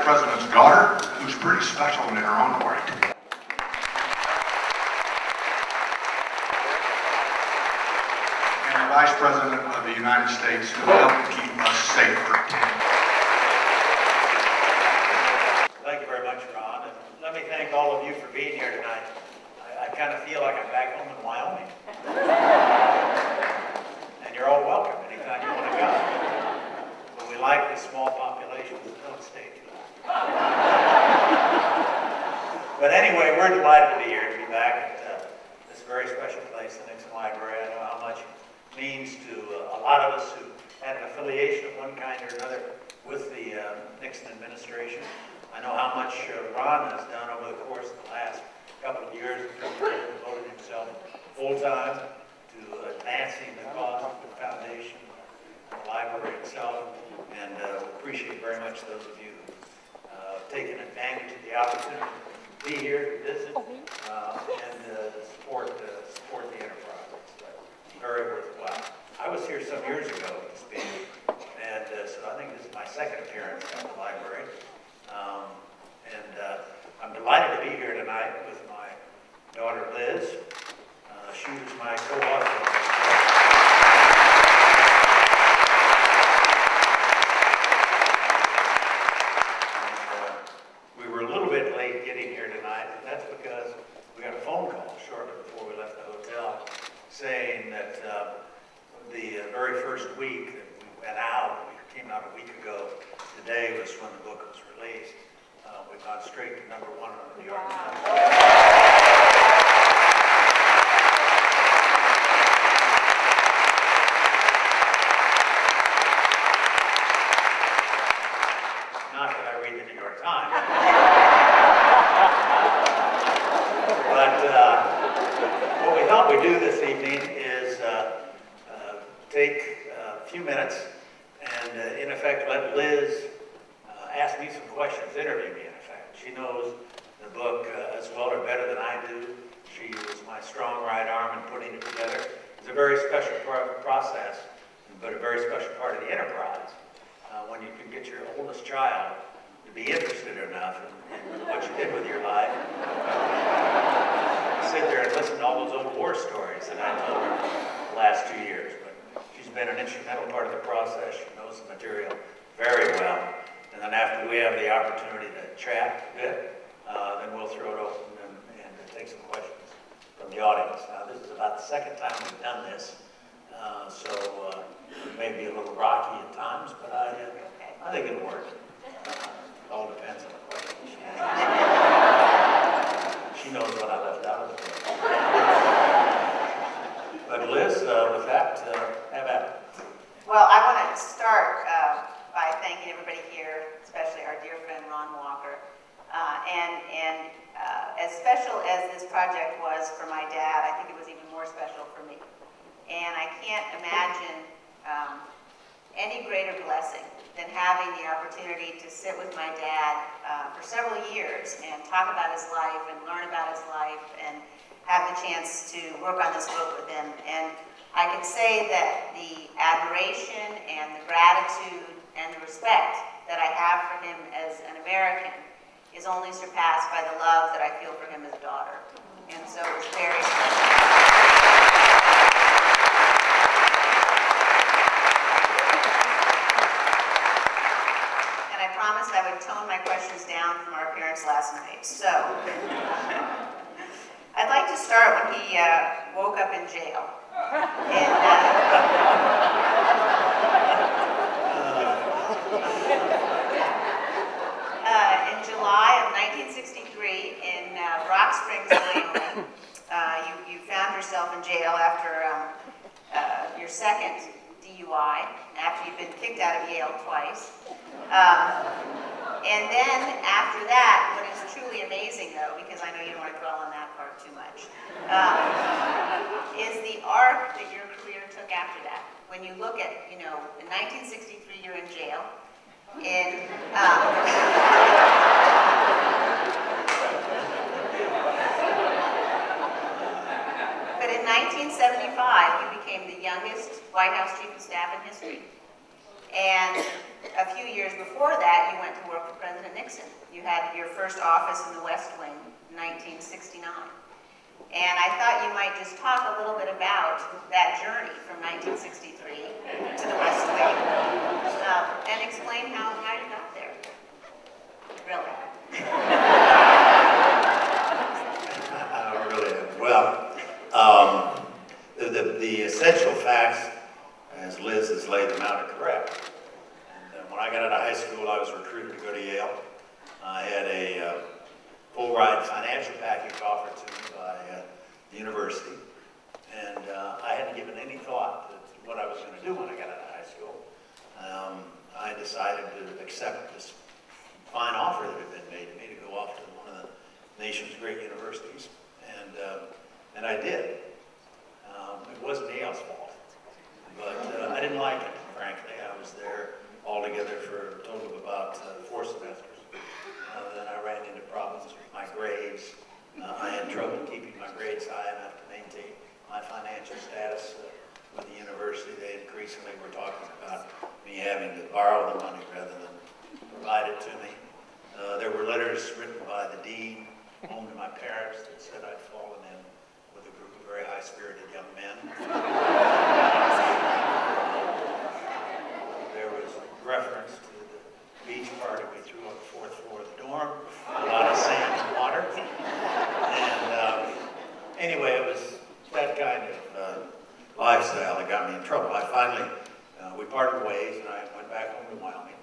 President's daughter, who's pretty special in her own right. And the Vice President of the United States, who helped keep us safer. Thank you very much, Ron. And let me thank all of you for being here tonight. I kind of feel like I'm back home in Wyoming. And you're all welcome anytime you want to come. But we like the small populations that don't stay too long. But anyway, we're delighted to be here, to be back at this very special place, the Nixon Library. I know how much it means to a lot of us who had an affiliation of one kind or another with the Nixon administration. I know how much Ron has done over the course of the last couple of years in terms of devoting himself full-time to advancing the cause of the foundation, the library itself, and appreciate very much those of you who have taken advantage of the opportunity to be here, to visit, and support the enterprise. It's very worthwhile. I was here some years ago to speak, and so I think this is my second appearance at the library. I'm delighted to be here tonight with my daughter Liz. She was my co-author on this book. We were a little bit late getting here tonight, and that's because we got a phone call shortly before we left the hotel saying that the very first week that we went out, we came out a week ago, today was when the book was released. We've gone straight to #1 on the New York Times. Not that I read the New York Times. But what we thought we'd do this evening is take a few minutes and, in effect, let Liz ask me some questions, interview me, in effect. She knows the book as well or better than I do. She was my strong right arm in putting it together. It's a very special process, but a very special part of the enterprise. When you can get your oldest child to be interested enough in what you did with your life, sit there and listen to all those old war stories that I told her the last 2 years. But she's been an instrumental part of the process. She knows the material very well. And then after we have the opportunity to chat a bit, then we'll throw it open and take some questions from the audience. Now, this is about the second time we've done this, so it may be a little rocky at times, but I think it'll work. It all depends on the question she asks. She knows what I left out of the book. But Liz, with that, have at it. Well, I want to start by thanking everybody here, especially our dear friend Ron Walker. And as special as this project was for my dad, I think it was even more special for me. And I can't imagine any greater blessing than having the opportunity to sit with my dad for several years and talk about his life and learn about his life and have the chance to work on this book with him. And I can say that the admiration and the gratitude and the respect that I have for him as an American is only surpassed by the love that I feel for him as a daughter. And so it was very special. And I promised I would tone my questions down from our appearance last night. So I'd like to start when he woke up in jail. In July of 1963 in Rock Springs, Wyoming, you found yourself in jail after your second DUI, after you'd been kicked out of Yale twice. And then after that, what is truly amazing though, because I know you don't want to dwell on that part too much, is the arc that your career took after that. When you look at, in 1963 you're in jail. But in 1975, you became the youngest White House Chief of Staff in history. And a few years before that, you went to work for President Nixon. You had your first office in the West Wing in 1969. And I thought you might just talk a little bit about that journey from 1963 to the West Wing and explain how you got there. Really. Really. Well, the essential facts, as Liz has laid them out, are correct. And when I got out of high school, I was recruited to go to Yale. I had a full-ride financial package offered to me by the university, and I hadn't given any thought to what I was going to do when I got out of high school. I decided to accept this fine offer that had been made to me to go off to one of the nation's great universities, and I did. It wasn't Yale's fault, but I didn't like it, frankly. I was there altogether for a total of about 4 semesters. Then I ran into problems with my grades. I had trouble keeping my grades high enough to maintain my financial status with the university. They increasingly were talking about me having to borrow the money rather than provide it to me. There were letters written by the dean home to my parents that said I'd fallen in with a group of very high-spirited young men. There was reference to the beach party we threw on the 4th floor of the dorm, a lot of sand and water. And anyway, it was that kind of lifestyle that got me in trouble. I finally, we parted ways, and I went back home to Wyoming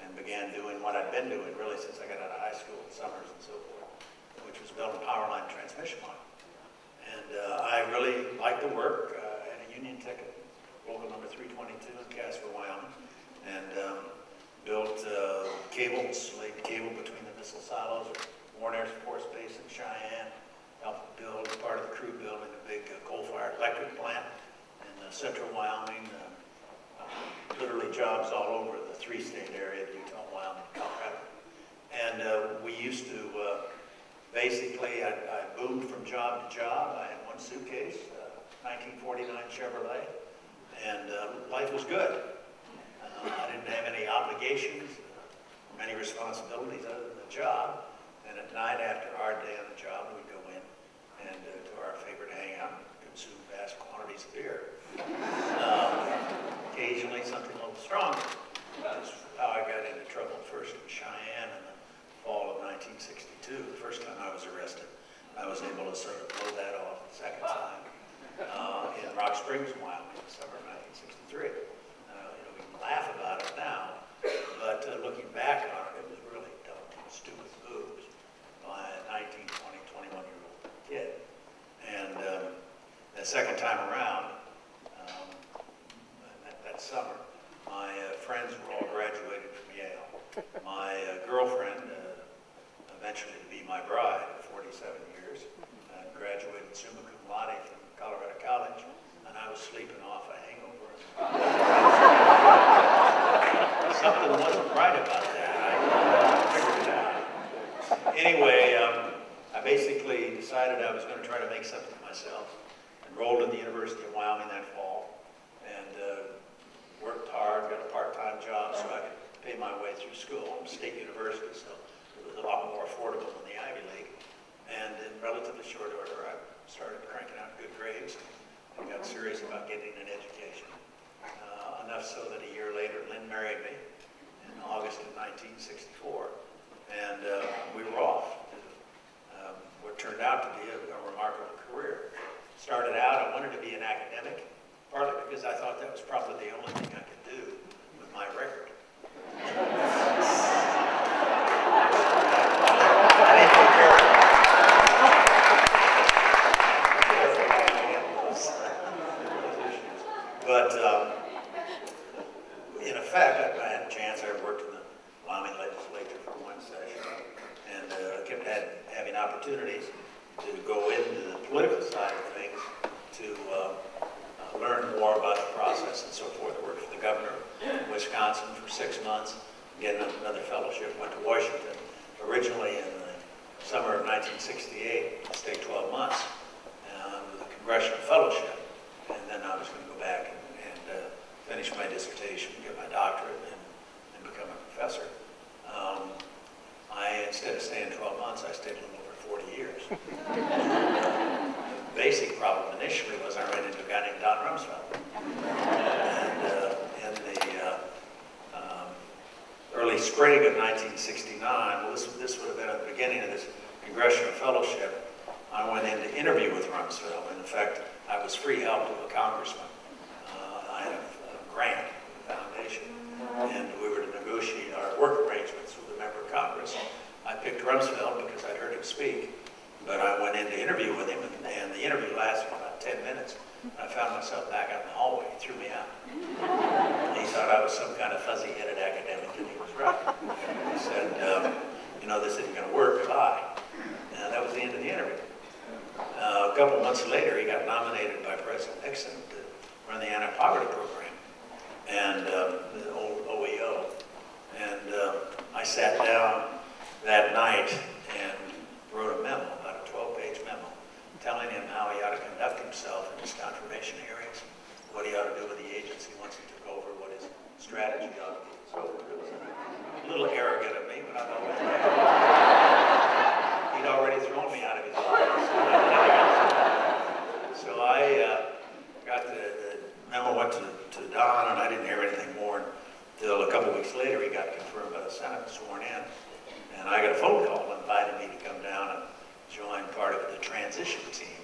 and began doing what I'd been doing really since I got out of high school, summers and so forth, which was building power line transmission line. And I really liked the work. I had a union ticket, local number 322 in Casper, Wyoming, and built cables, laid cable between the missile silos, Warren Air Force Base in Cheyenne, helped build part of the crew building a big coal-fired electric plant in central Wyoming. Literally jobs all over the 3-state area of Utah, Wyoming, Colorado. And we used to, basically, I boomed from job to job. I had one suitcase, 1949 Chevrolet, and life was good. I didn't have any obligations, many responsibilities other than the job. And at night, after a hard day on the job, we'd go in and to our favorite hangout and consume vast quantities of beer. Occasionally something a little stronger. That's how I got into trouble first in Cheyenne in the fall of 1962. The first time I was arrested, I was able to sort of blow that off the second time in Rock Springs, Wyoming, in the summer of 1963. We can laugh about it now, but looking back on it, it was really dumb, stupid moves by a 19, 20, 21-year-old kid. And the second time around, that summer, my friends were all graduated from Yale. My girlfriend, eventually to be my bride of 47 years, graduated summa cum laude from Colorado College, and I was sleeping off a hangover. Something wasn't right about that. I figured it out. Anyway, I basically decided I was going to try to make something of myself. Enrolled at the University of Wyoming that fall, and worked hard, got a part-time job so I could pay my way through school. I'm a state university, so it was a lot more affordable than the Ivy League. And in relatively short order, I started cranking out good grades and got serious about getting an education. Enough so that a year later, Lynn married me in August of 1964, and we were off to what turned out to be a remarkable career. Started out, I wanted to be an academic, partly because I thought that was probably the only thing I could do with my record. But in effect, I had a chance. I worked in the Wyoming legislature for one session, and kept having opportunities to go into the political side of things to learn more about the process and so forth. I worked for the governor in Wisconsin for 6 months, getting another fellowship, went to Washington originally in the summer of 1968, stayed 12 months with a congressional fellowship, and then I was going to go back and finish my dissertation, get my doctorate early spring of 1969, well, this would have been at the beginning of this congressional fellowship, I went in to interview with Rumsfeld. And in fact, I was free help to a congressman. I had a grant from the foundation, and we were to negotiate our work arrangements with a member of Congress. I picked Rumsfeld because I'd heard him speak, but I went in to interview with him, and the interview lasted about 10 minutes. I found myself back out in the hallway. He threw me out. He thought I was some kind of fuzzy-headed academic, and he was right. He said, you know, this isn't going to work, goodbye. And that was the end of the interview. A couple months later, he got nominated by President Nixon to run the anti-poverty program, and the old OEO. And I sat down that night and wrote a memo, about a 12-page memo, telling him how he ought to conduct himself in his confirmation hearings, what he ought to do with the agency once he took over, what his strategy ought to be. So it was a little arrogant of me, but I know he'd already thrown me out of his office. So I got the memo, went to Don, and I didn't hear anything more until a couple weeks later he got confirmed by the Senate and sworn in. And I got a phone call inviting me to come down and join part of the transition team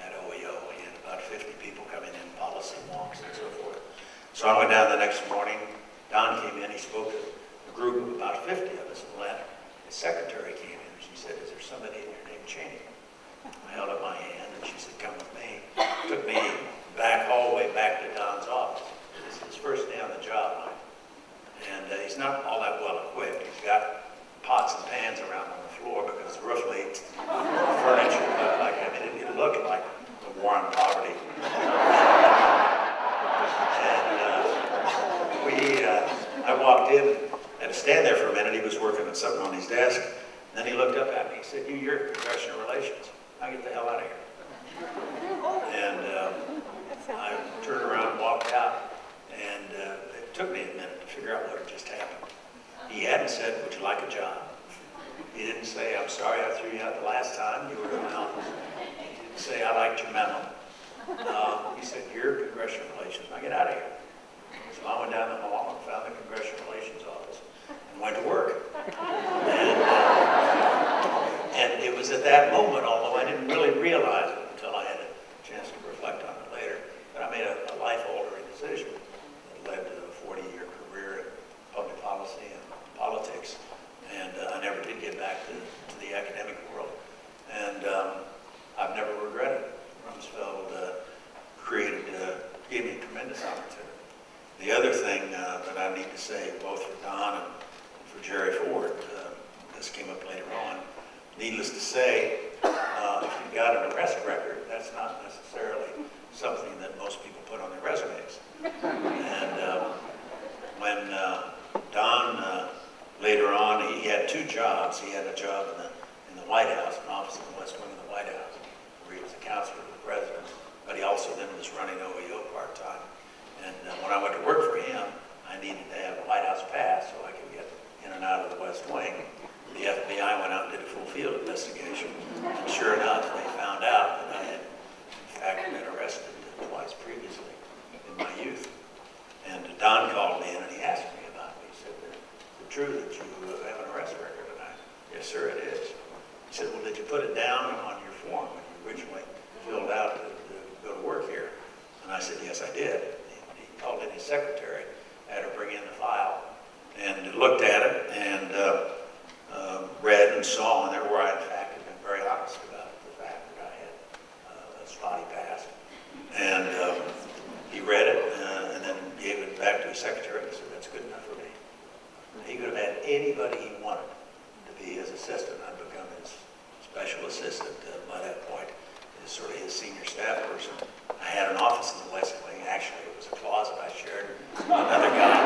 at OEO. We had about 50 people coming in, policy walks and so forth. So I went down the next morning. Don came in, he spoke to a group of about 50 of us, and then his secretary came in, and she said, "Is there somebody in here named Cheney?" I held up my hand, and she said, "Come with me." Took me back hallway, back to Don's office. This is his first day on the job. And he's not all that well equipped. He's got pots and pans around on the floor because the roof leaked. Furniture, it looked like the war on poverty. And I walked in, had to stand there for a minute. He was working on something on his desk. And then he looked up at me. He said, "You're congressional relations. Now get the hell out of here." And I turned around, walked out, and it took me a minute to figure out what had just happened. He hadn't said, "Would you like a job?" He didn't say, "I'm sorry I threw you out the last time you were in my office." He didn't say, "I liked your memo." He said, "You're congressional relations. Now get out of here." So I went down the hall and found the congressional relations office and went to work. And it was at that moment, although I didn't really realize it until I had a chance to reflect on it later, that I made a life-altering decision that led to a 40-year career in public policy and politics. And I never did get back to the academic world. And I've never regretted it. Rumsfeld gave me a tremendous opportunity. The other thing that I need to say, both for Don and for Jerry Ford, this came up later on, needless to say, if you've got an arrest record, that's not necessarily something that most people put on their resumes. And when Don, later on, he had two jobs. He had a job in the White House, an office in the West Wing of the White House, where he was a counselor to the president, but he also then was running OEO part-time. And when I went to work for him, I needed to have a White House pass so I could get in and out of the West Wing. The FBI went out and did a full field investigation, and sure enough, they found out that I had, in fact, been arrested twice previously in my youth. And Don called me in and he asked me about it. He said, "Is it true that you have an arrest record?" And I said, "Yes, sir, it is." He said, "Well, did you put it down on your form when you originally filled out to go to work here?" And I said, "Yes, I did." He called in his secretary, had her bring in the file, and looked at it and read and saw, and there where I, in fact, had been very honest about the fact that I had a spotty past. And he read it and then gave it back to his secretary and said, "That's good enough for me." He could have had anybody he wanted to be his assistant. I'd become his special assistant by that point, as sort of his senior staff person. I had an office in the West Wing. Actually, it was a closet I shared with another guy.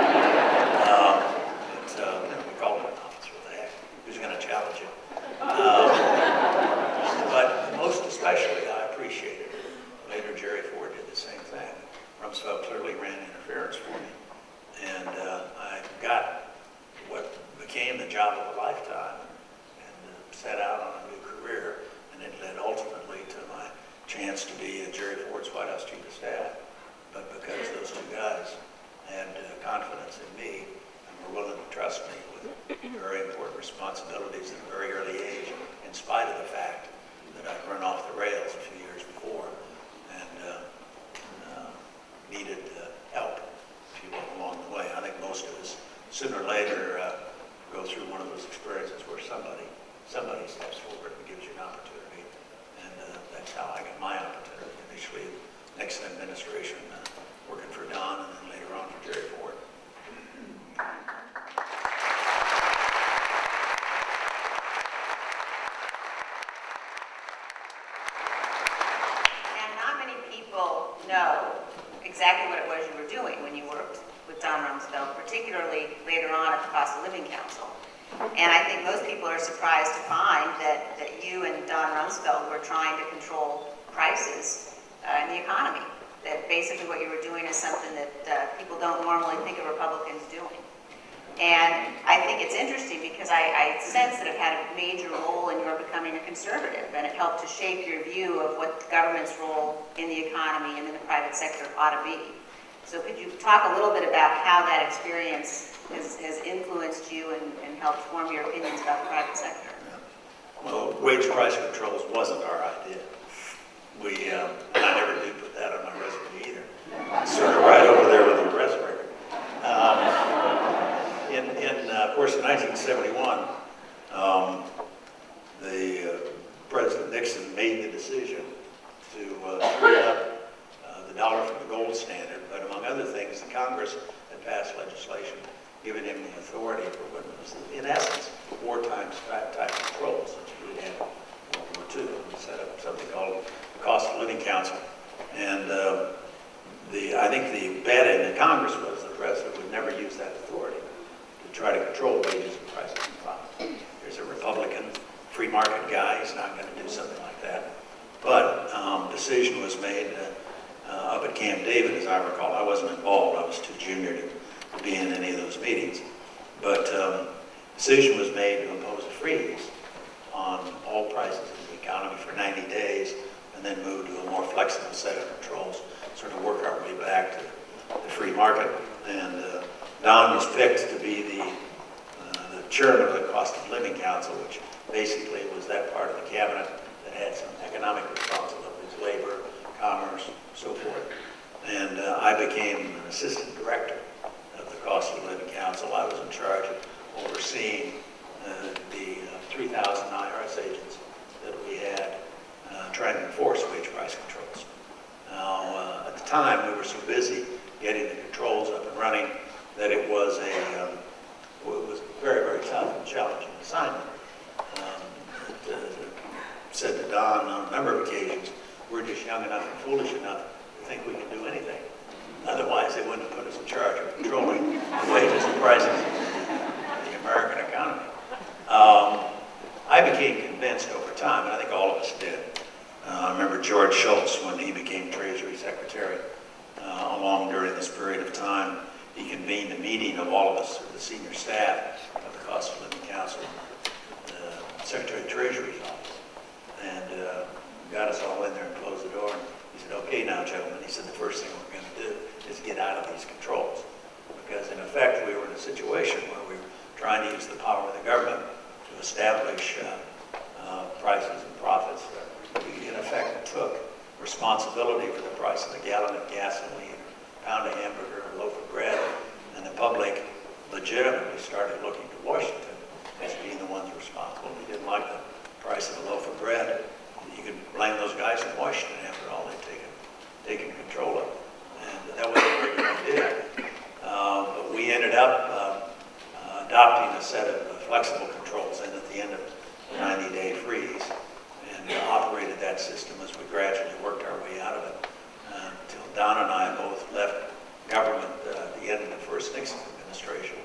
We called it an office. What the heck? Who's going to challenge it? But most especially, I appreciated it. Later, Jerry Ford did the same thing. Rumsfeld clearly ran interference for me. And I got what became the job of a lifetime and set out on a new career. And it led ultimately to my chance to be Jerry Ford's White House Chief of Staff. But because those two guys had responsibilities at a very early age, in spite of the fact that I'd run off the rails a few years before and needed help, if you will, along the way. I think most of us, sooner or later, go through one of those experiences where somebody steps forward and gives you an opportunity, and that's how I got my opportunity. Initially, Nixon administration, working for Don, and then later on for Jerry Ford. And not many people know exactly what it was you were doing when you worked with Don Rumsfeld, particularly later on at the Cost of Living Council. And I think most people are surprised to find that you and Don Rumsfeld were trying to control prices in the economy. That basically what you were doing is something that people don't normally think of Republicans doing. And I think it's interesting because I sense that it had a major role in your becoming a conservative, and it helped to shape your view of what the government's role in the economy and in the private sector ought to be. So could you talk a little bit about how that experience has influenced you and helped form your opinions about the private sector? Well, wage price controls wasn't our idea. And I never did put that on my resume either. It's sort of right over there with the arrest record. Of course, in 1971, President Nixon made the decision to free up the dollar from the gold standard, but among other things, the Congress had passed legislation giving him the authority for what was, in essence, wartime type controls that you had in World War II. We set up something called the Cost of Living Council. And I think the bet in the Congress was the president would never use that authority to try to control wages and prices and profits. There's a Republican free market guy, he's not going to do something like that. But decision was made up at Camp David, as I recall. I wasn't involved, I was too junior to be in any of those meetings. But decision was made to impose a freeze on all prices in the economy for 90 days and then move to a more flexible set of controls, sort of work our way back to the free market. And Don was picked to be the chairman of the Cost of Living Council, which basically was that part of the cabinet that had some economic responsibilities, labor, commerce, so forth. And I became an assistant director of the Cost of Living Council. I was in charge of overseeing the 3,000 IRS agents that we had trying to enforce wage price controls. Now, at the time, we were so busy getting the controls up and running that it was a very, very tough and challenging assignment. Said to Don on a number of occasions, we're just young enough and foolish enough to think we can do anything. Otherwise, they wouldn't have put us in charge of controlling the wages and prices of the American economy. I became convinced over time, and I think all of us did. I remember George Shultz, when he became Treasury Secretary, along during this period of time, he convened a meeting of all of us, the senior staff of the Cost of Living Council, the Secretary of Treasury's office, and got us all in there and closed the door. And he said, "Okay now, gentlemen," he said, "the first thing we're going to do is get out of these controls." Because in effect, we were in a situation where we were trying to use the power of the government to establish prices and profits. We, in effect, took responsibility for the price of a gallon of gasoline, a pound of hamburger, a loaf of bread, and the public legitimately started looking to Washington as being the ones responsible. We didn't like the price of a loaf of bread. You could blame those guys in Washington. After all, they'd taken control of it. And that wasn't a very good idea. But we ended up adopting a set of flexible controls and at the end of the 90-day freeze, and operated that system as we gradually worked our way out of it until Don and I both left government at the end of the first Nixon administration.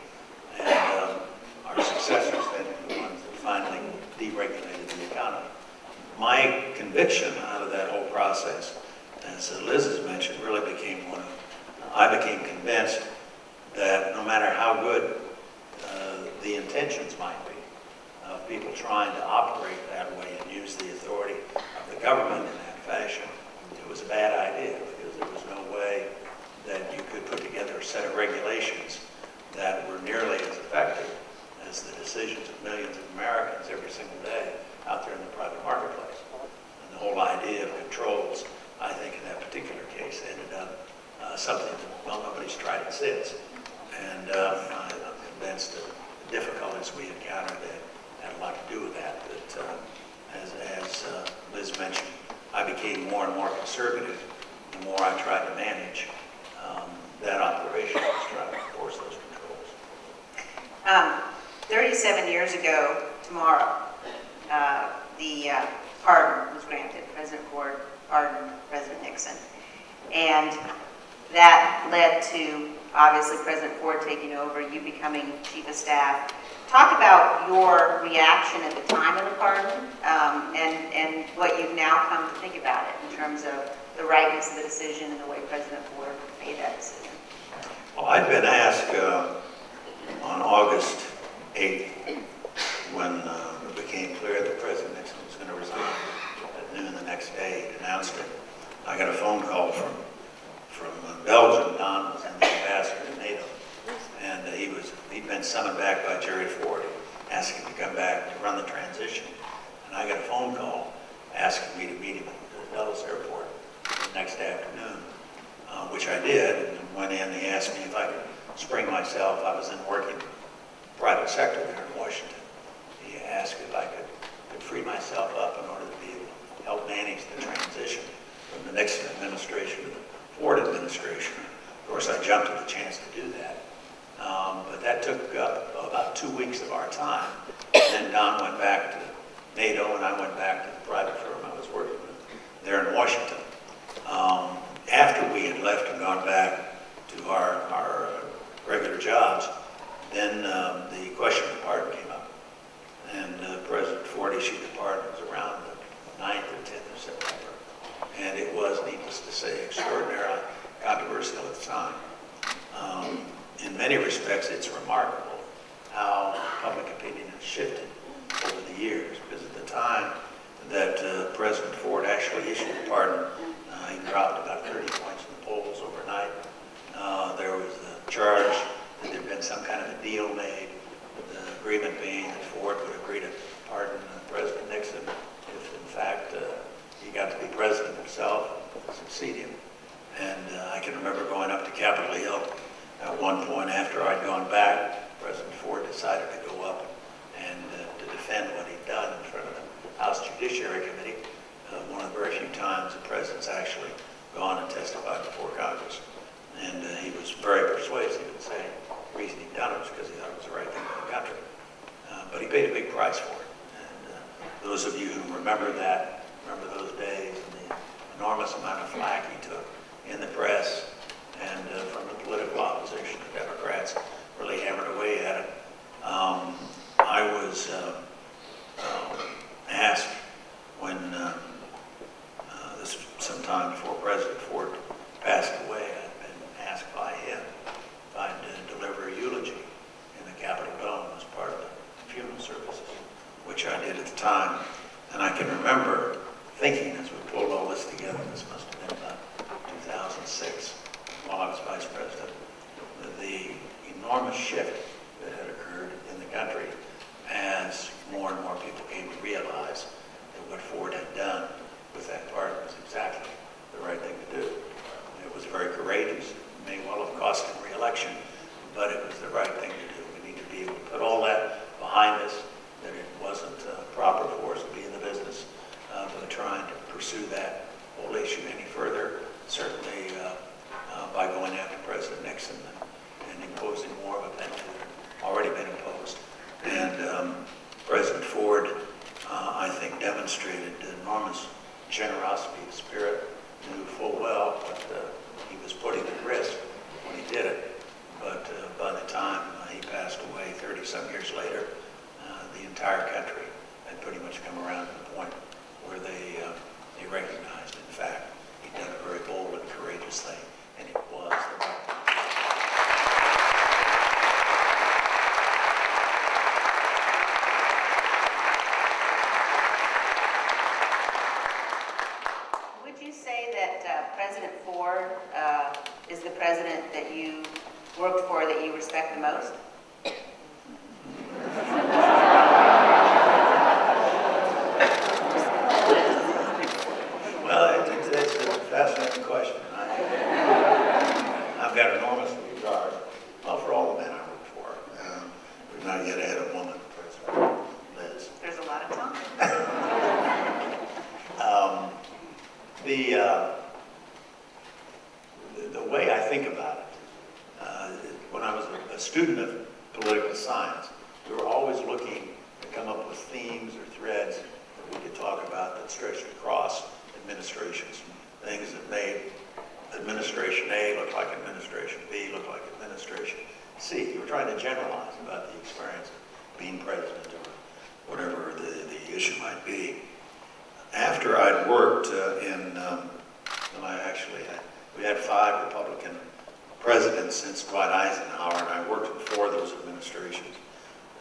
And our successors then were the ones that finally deregulated the economy. My conviction out of that whole process, as Liz has mentioned, really became I became convinced that no matter how good the intentions might be of people trying to operate that way and use the authority of the government in that fashion, it was a bad idea, because there was no way that you could put together a set of regulations that were nearly as effective as influence the decisions of millions of Americans every single day out there in the private marketplace. And the whole idea of controls, I think in that particular case, ended up something that, well, nobody's tried it since. And I'm convinced that the difficulties we encountered had a lot to do with that. But as Liz mentioned, I became more and more conservative the more I tried to manage that operation, was trying to enforce those controls. 37 years ago tomorrow, the pardon was granted. President Ford pardoned President Nixon. And that led to, obviously, President Ford taking over, you becoming chief of staff. Talk about your reaction at the time of the pardon and what you've now come to think about it in terms of the rightness of the decision and the way President Ford made that decision. Well, I'd been asked on August 8th, when it became clear that President Nixon was going to resign at noon the next day. He announced it. I got a phone call from Belgium. Don was in the ambassador to NATO, and he'd been summoned back by Jerry Ford, asking him to come back to run the transition. And I got a phone call asking me to meet him at the Dulles Airport the next afternoon, which I did, and went in. He asked me if I could spring myself. I was in working private sector there in Washington. He asked if I could free myself up in order to be able to help manage the transition from the Nixon administration to the Ford administration. Of course, I jumped at the chance to do that. But that took up about 2 weeks of our time. And then Don went back to NATO, and I went back to the private firm I was working with there in Washington. After we had left and gone back to our regular jobs, then the question of pardon came up. And President Ford issued the pardon. It was around the 9th or 10th of September. And it was, needless to say, extraordinarily controversial at the time. In many respects, it's remarkable how public opinion has shifted over the years. Because at the time that President Ford actually issued the pardon, he dropped about 30 points in the polls overnight. There was a charge that there had been some kind of a deal made, the agreement being that Ford would agree to pardon President Nixon if, in fact, he got to be president himself and succeed him. And I can remember going up to Capitol Hill at one point after I'd gone back. President Ford decided to go up and to defend what he'd done in front of the House Judiciary Committee. One of the very few times the president's actually gone and testified before Congress. And he was very persuasive in saying the reason he'd done it was because he thought it was the right thing for the country. But he paid a big price for it. And those of you who remember that, remember those days and the enormous amount of flack he took in the press and from the political opposition. The Democrats really hammered away at it. I was asked when this was some time before President Ford passed away. I'd been asked by him if I'd deliver a eulogy in the Capitol Dome as part of the funeral services, which I did at the time. And I can remember thinking as we pulled all this together, this must have been about 2006, while I was vice president, the enormous shift that had occurred in the country as more and more people came to realize that what Ford had done with that pardon was exactly the right thing to do. It was very courageous. It may well have cost him re-election, but it was the right thing to do. We need to be able to put all that behind us, that it wasn't proper for us to be in the business of trying to pursue that whole issue any further, certainly by going after President Nixon and imposing more of a penalty that had already been imposed. And President Ford, I think, demonstrated enormous generosity of spirit, knew full well what he was putting at risk when he did it. But by the time he passed away 30-some years later, the entire country had pretty much come around to the point where they recognized, in fact, he'd done a very bold and courageous thing, and it was the right thing. Would you say that President Ford is the president that you worked for that you respect the most? a student of political science, we were always looking to come up with themes or threads that we could talk about that stretched across administrations, things that made Administration A look like Administration B, look like Administration C. You were trying to generalize about the experience of being president or whatever the issue might be. After I'd worked we had 5 Republican presidents since Dwight Eisenhower, and I worked in 4 of those administrations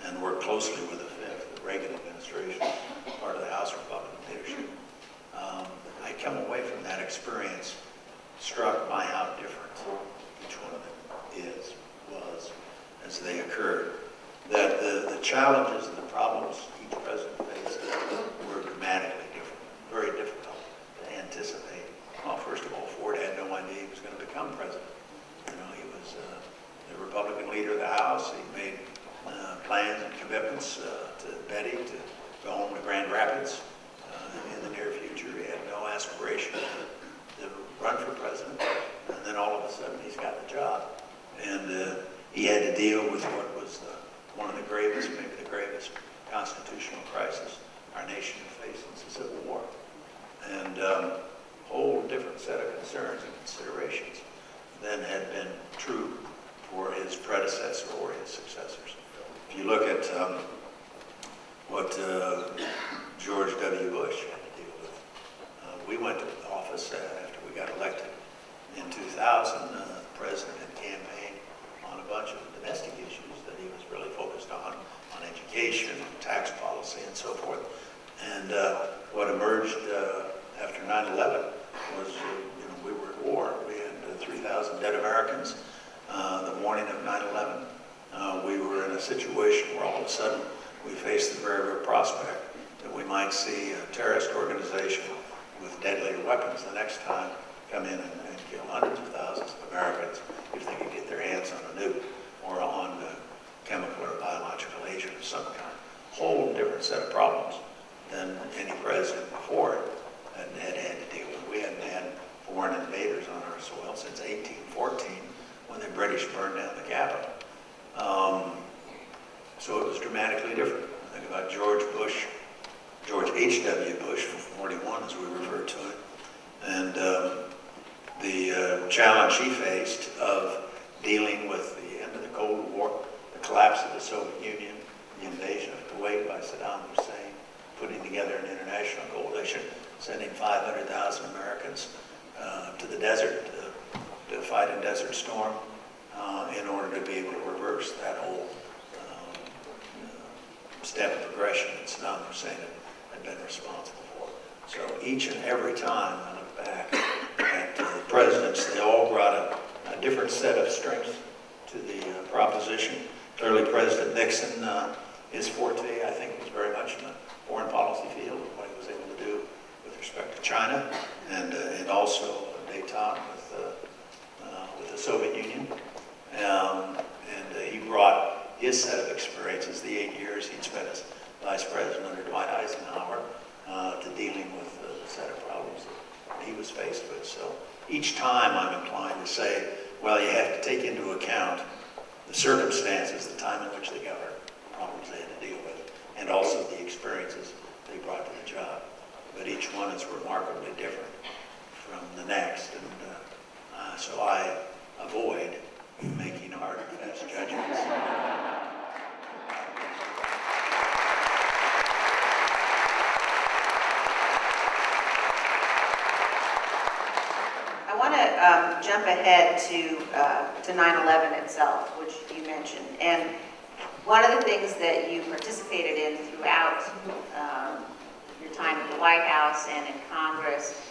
and worked closely with the 5th, the Reagan administration, part of the House Republican leadership. I come away from that experience struck by how different each one of them was as they occurred. That the challenges and the problems each president faced were dramatically different, very difficult to anticipate. Well, first of all, Ford had no idea he was going to become president. You know, he was the Republican leader of the House. He made plans and commitments to Betty to go home to Grand Rapids in the near future. He had no aspiration to run for president, and then all of a sudden he's got the job. And he had to deal with what was one of the gravest, maybe the gravest constitutional crisis our nation had faced since the Civil War. And a whole different set of concerns and considerations than had been true for his predecessor or his successors. If you look at what George W. Bush had to deal with, we went to office after we got elected in 2000. The president had campaigned on a bunch of domestic issues that he was really focused on education, tax policy, and so forth. And what emerged after 9/11 was, we were at war. We had 3,000 dead Americans the morning of 9/11. We were in a situation where all of a sudden we faced the very real prospect that we might see a terrorist organization with deadlier weapons the next time come in and kill hundreds of thousands of Americans if they could get their hands on a nuke or on chemical or biological agent of some kind. Whole different set of problems than any president before it had to deal with. We hadn't had foreign invaders on our soil since 1814 when the British burned down the Capitol. So it was dramatically different. Think about George H.W. Bush, 41 as we refer to it, and the challenge he faced of dealing with the end of the Cold War, the collapse of the Soviet Union, the invasion of Kuwait by Saddam Hussein, putting together an international coalition, sending 500,000 Americans to the desert to fight a desert storm in order to be able to reverse that whole step of progression that Saddam Hussein had been responsible for. So each and every time I look back at the presidents, they all brought a different set of strengths to the proposition. Clearly, President Nixon, his forte, I think, was very much in the foreign policy field, what he was able to do with respect to China, and also détente with the Soviet Union. And he brought his set of experiences, the 8 years he'd spent as vice president under Dwight Eisenhower, to dealing with the set of problems that he was faced with. So each time I'm inclined to say, well, you have to take into account the circumstances, the time in which they governed, the problems they had to deal with, and also the experiences they brought to the job. But each one is remarkably different from the next, and so I avoid making hard and fast judgments. I want to jump ahead to 9/11 itself, which you mentioned. And one of the things that you participated in throughout your time at the White House and in Congress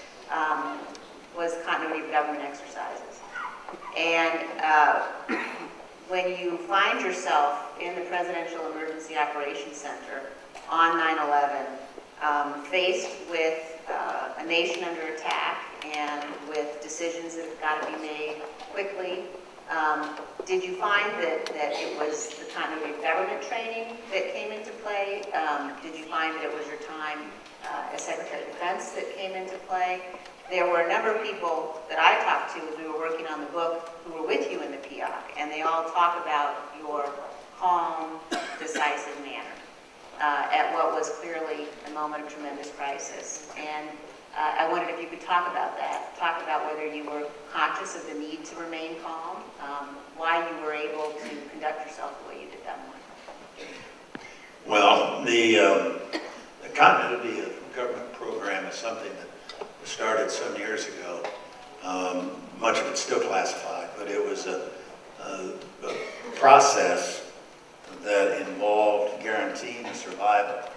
was continuity of government exercises. And when you find yourself in the Presidential Emergency Operations Center on 9/11, faced with a nation under attack and with decisions that have got to be made quickly, did you find that it was the continuity of government training that came into play? Did you find that it was your time as Secretary of Defense that came into play? there were a number of people that I talked to as we were working on the book who were with you in the PIOC, and they all talk about your calm, decisive manner at what was clearly a moment of tremendous crisis. And I wondered if you could talk about that, talk about whether you were conscious of the need to remain calm, why you were able to conduct yourself the way you did that morning. Well, the continuity of government program is something that started some years ago. Much of it's still classified, but it was a process that involved guaranteeing the survival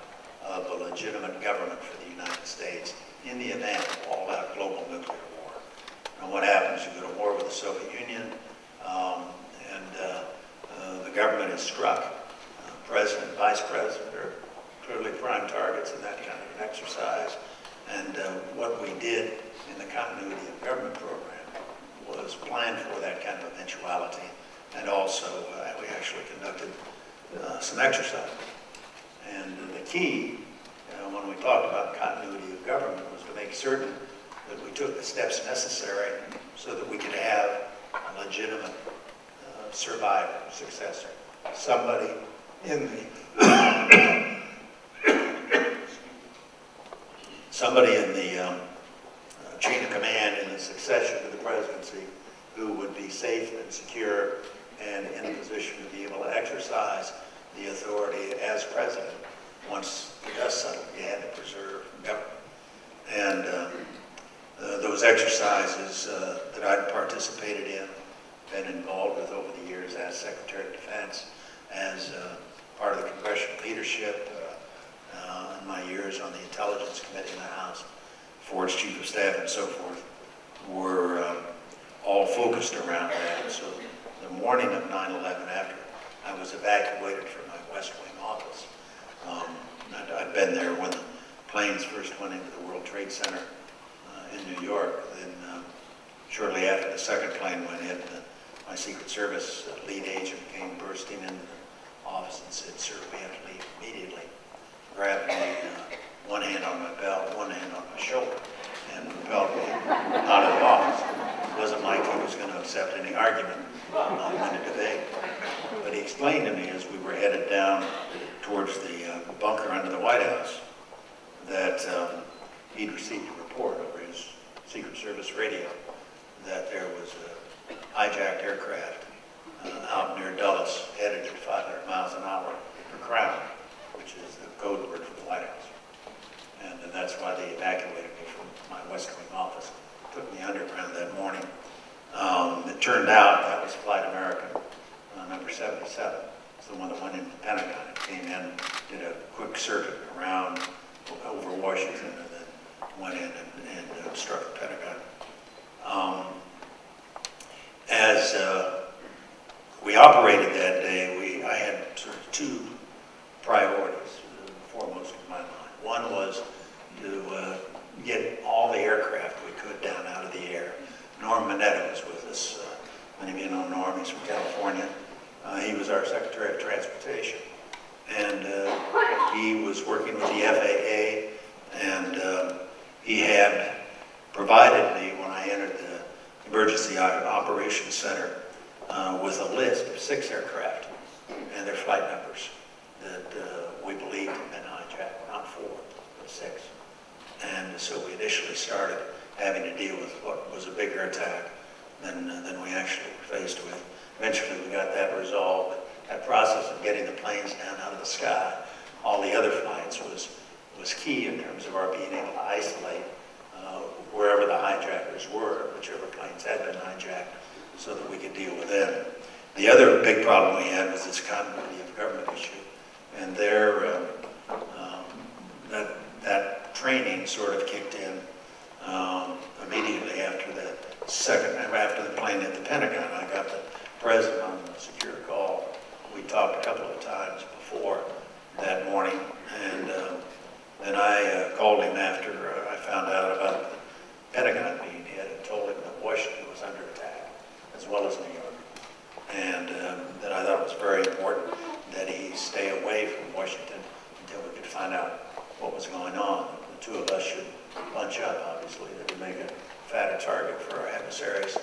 of a legitimate government for the United States in the event of all-out global nuclear war. And what happens, you go to war with the Soviet Union, the government is struck. President, vice president are clearly prime targets in that kind of an exercise. And what we did in the continuity of government program was plan for that kind of eventuality. And also, we actually conducted some exercise. And the key, when we talked about continuity of government, was to make certain that we took the steps necessary so that we could have a legitimate survivor, successor, somebody in the chain of command in the succession to the presidency who would be safe and secure and in a position to be able to exercise the authority as president. Once the dust settled, you had to preserve government. And those exercises that I'd participated in, been involved with over the years as Secretary of Defense, as part of the congressional leadership in my years on the Intelligence Committee in the House, Ford's Chief of Staff and so forth, were all focused around that. So the morning of 9/11, after I was evacuated from my West Wing office, I'd been there when the planes first went into the World Trade Center in New York. Then shortly after the second plane went in, my Secret Service lead agent came bursting into the office and said, "Sir, we have to leave immediately." Grabbed me, one hand on my belt, one hand on my shoulder, and propelled me out of the office. It wasn't like he was going to accept any argument on the debate. But he explained to me as we were headed down towards the bunker under the White House that he'd received a report over his Secret Service radio that there was a hijacked aircraft out near Dulles, headed at 500 miles an hour for Crown, which is the code word for the White House. And that's why they evacuated me from my West Wing office, took me underground that morning. It turned out that was Flight American number 77. It's the one that went into the Pentagon. It came in, did a quick circuit around over Washington, and then went in and struck the Pentagon. As we operated that day, I had sort of two priorities foremost in my mind. One was to get all the aircraft we could down out of the air. Norm Mineta was with us. Many of you know Norm, he's from California. He was our Secretary of Transportation. And he was working with the FAA, and he had provided me, when I entered the Emergency Operations Center, with a list of 6 aircraft and their flight numbers that we believed had been hijacked, not 4, but 6. And so we initially started having to deal with what was a bigger attack than we actually were faced with. Eventually we got that resolved, but that process of getting the planes down out of the sky, all the other flights was key in terms of our being able to isolate wherever the hijackers were, whichever planes had been hijacked, so that we could deal with them. The other big problem we had was this continuity of government issue, and that training sort of kicked in immediately after the plane hit the Pentagon. I got the president on a secure call. We talked a couple of times before that morning, and then I called him after I found out about the Pentagon being hit and told him that Washington was under attack, as well as New York. And that I thought it was very important that he stay away from Washington until we could find out what was going on. the two of us should bunch up, obviously. That would make a fatter target for our adversaries.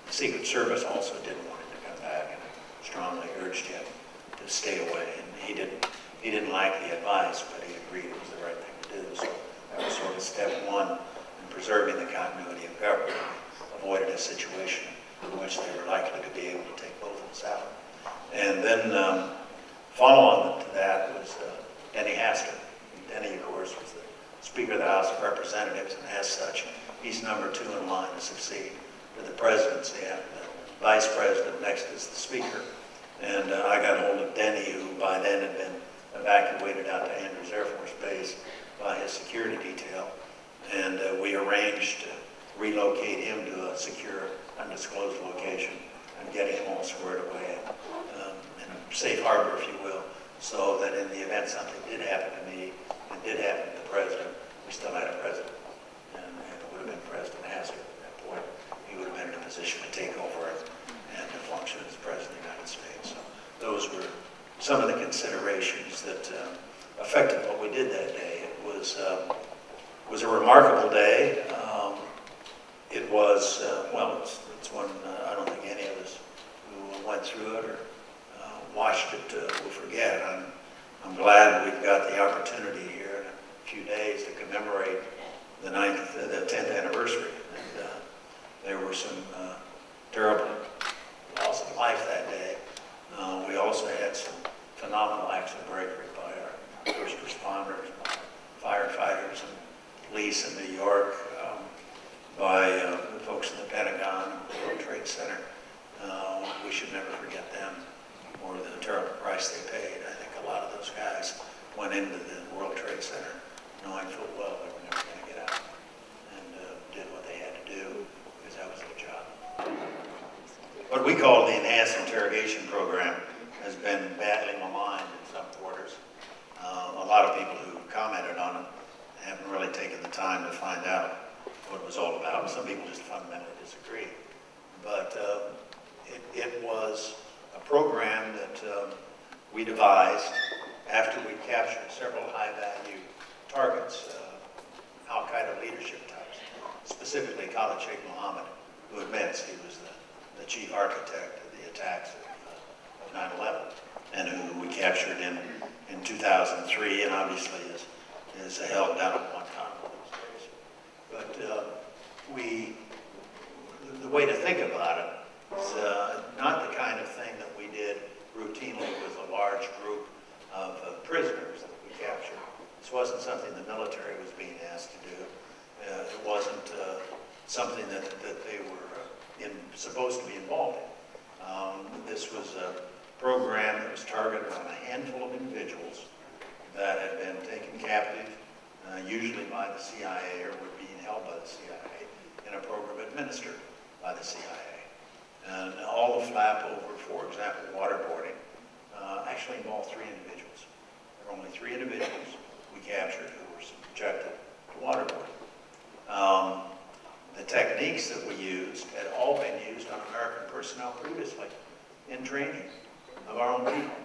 The Secret Service also didn't want him to come back, and I strongly urged him to stay away. And he didn't like the advice, but he agreed it was the right thing to do. So that was sort of step one in preserving the continuity of government. Avoided a situation in which they were likely to be able to take both of us out. And then follow-on to that was Denny Hastert. Denny, of course, was the Speaker of the House of Representatives, and as such, he's number 2 in line to succeed to the presidency. And the Vice President next is the Speaker. And I got hold of Denny, who by then had been evacuated out to Andrews Air Force Base by his security detail. And we arranged to relocate him to a secure, undisclosed location and get him all squared away in a safe harbor, if you will, so that in the event something did happen to me, and did happen to the president, we still had a president. And it would have been President Hastert at that point. He would have been in a position to take over and to function as President of the United States. So those were some of the considerations that affected what we did that day. It was a remarkable day. It was, well, it's one I don't think any of us who went through it or watched it will forget. I'm glad we've got the opportunity here in a few days to commemorate the 10th anniversary. And there were some terrible loss of life that day. We also had some phenomenal acts of bravery by our first responders, by firefighters and police in New York, by the folks in the Pentagon and the World Trade Center. We should never forget them or the terrible price they paid. I think a lot of those guys went into the World Trade Center knowing full well they were never going to get out, and did what they had to do because that was their job. What we call the Enhanced Interrogation Program has been badly maligned in some quarters. A lot of people who commented on it haven't really taken the time to find out what it was all about. Some people just fundamentally disagree. But it was a program that we devised after we captured several high-value targets, al-Qaeda leadership types, specifically Khalid Sheikh Mohammed, who admits he was the chief architect of the attacks of 9/11, and who we captured in 2003, and obviously is held down at Guantanamo these days. But the way to think about it is not the kind of thing that we did routinely with a large group of prisoners that we captured. This wasn't something the military was being asked to do. It wasn't something that they were supposed to be involved in. This was a program that was targeted on a handful of individuals that had been taken captive, usually by the CIA, or were being held by the CIA, in a program administered by the CIA. And all the flap over, for example, waterboarding, actually involved 3 individuals. There were only 3 individuals we captured who were subjected to waterboarding. The techniques that we used had all been used on American personnel previously in training of our own people.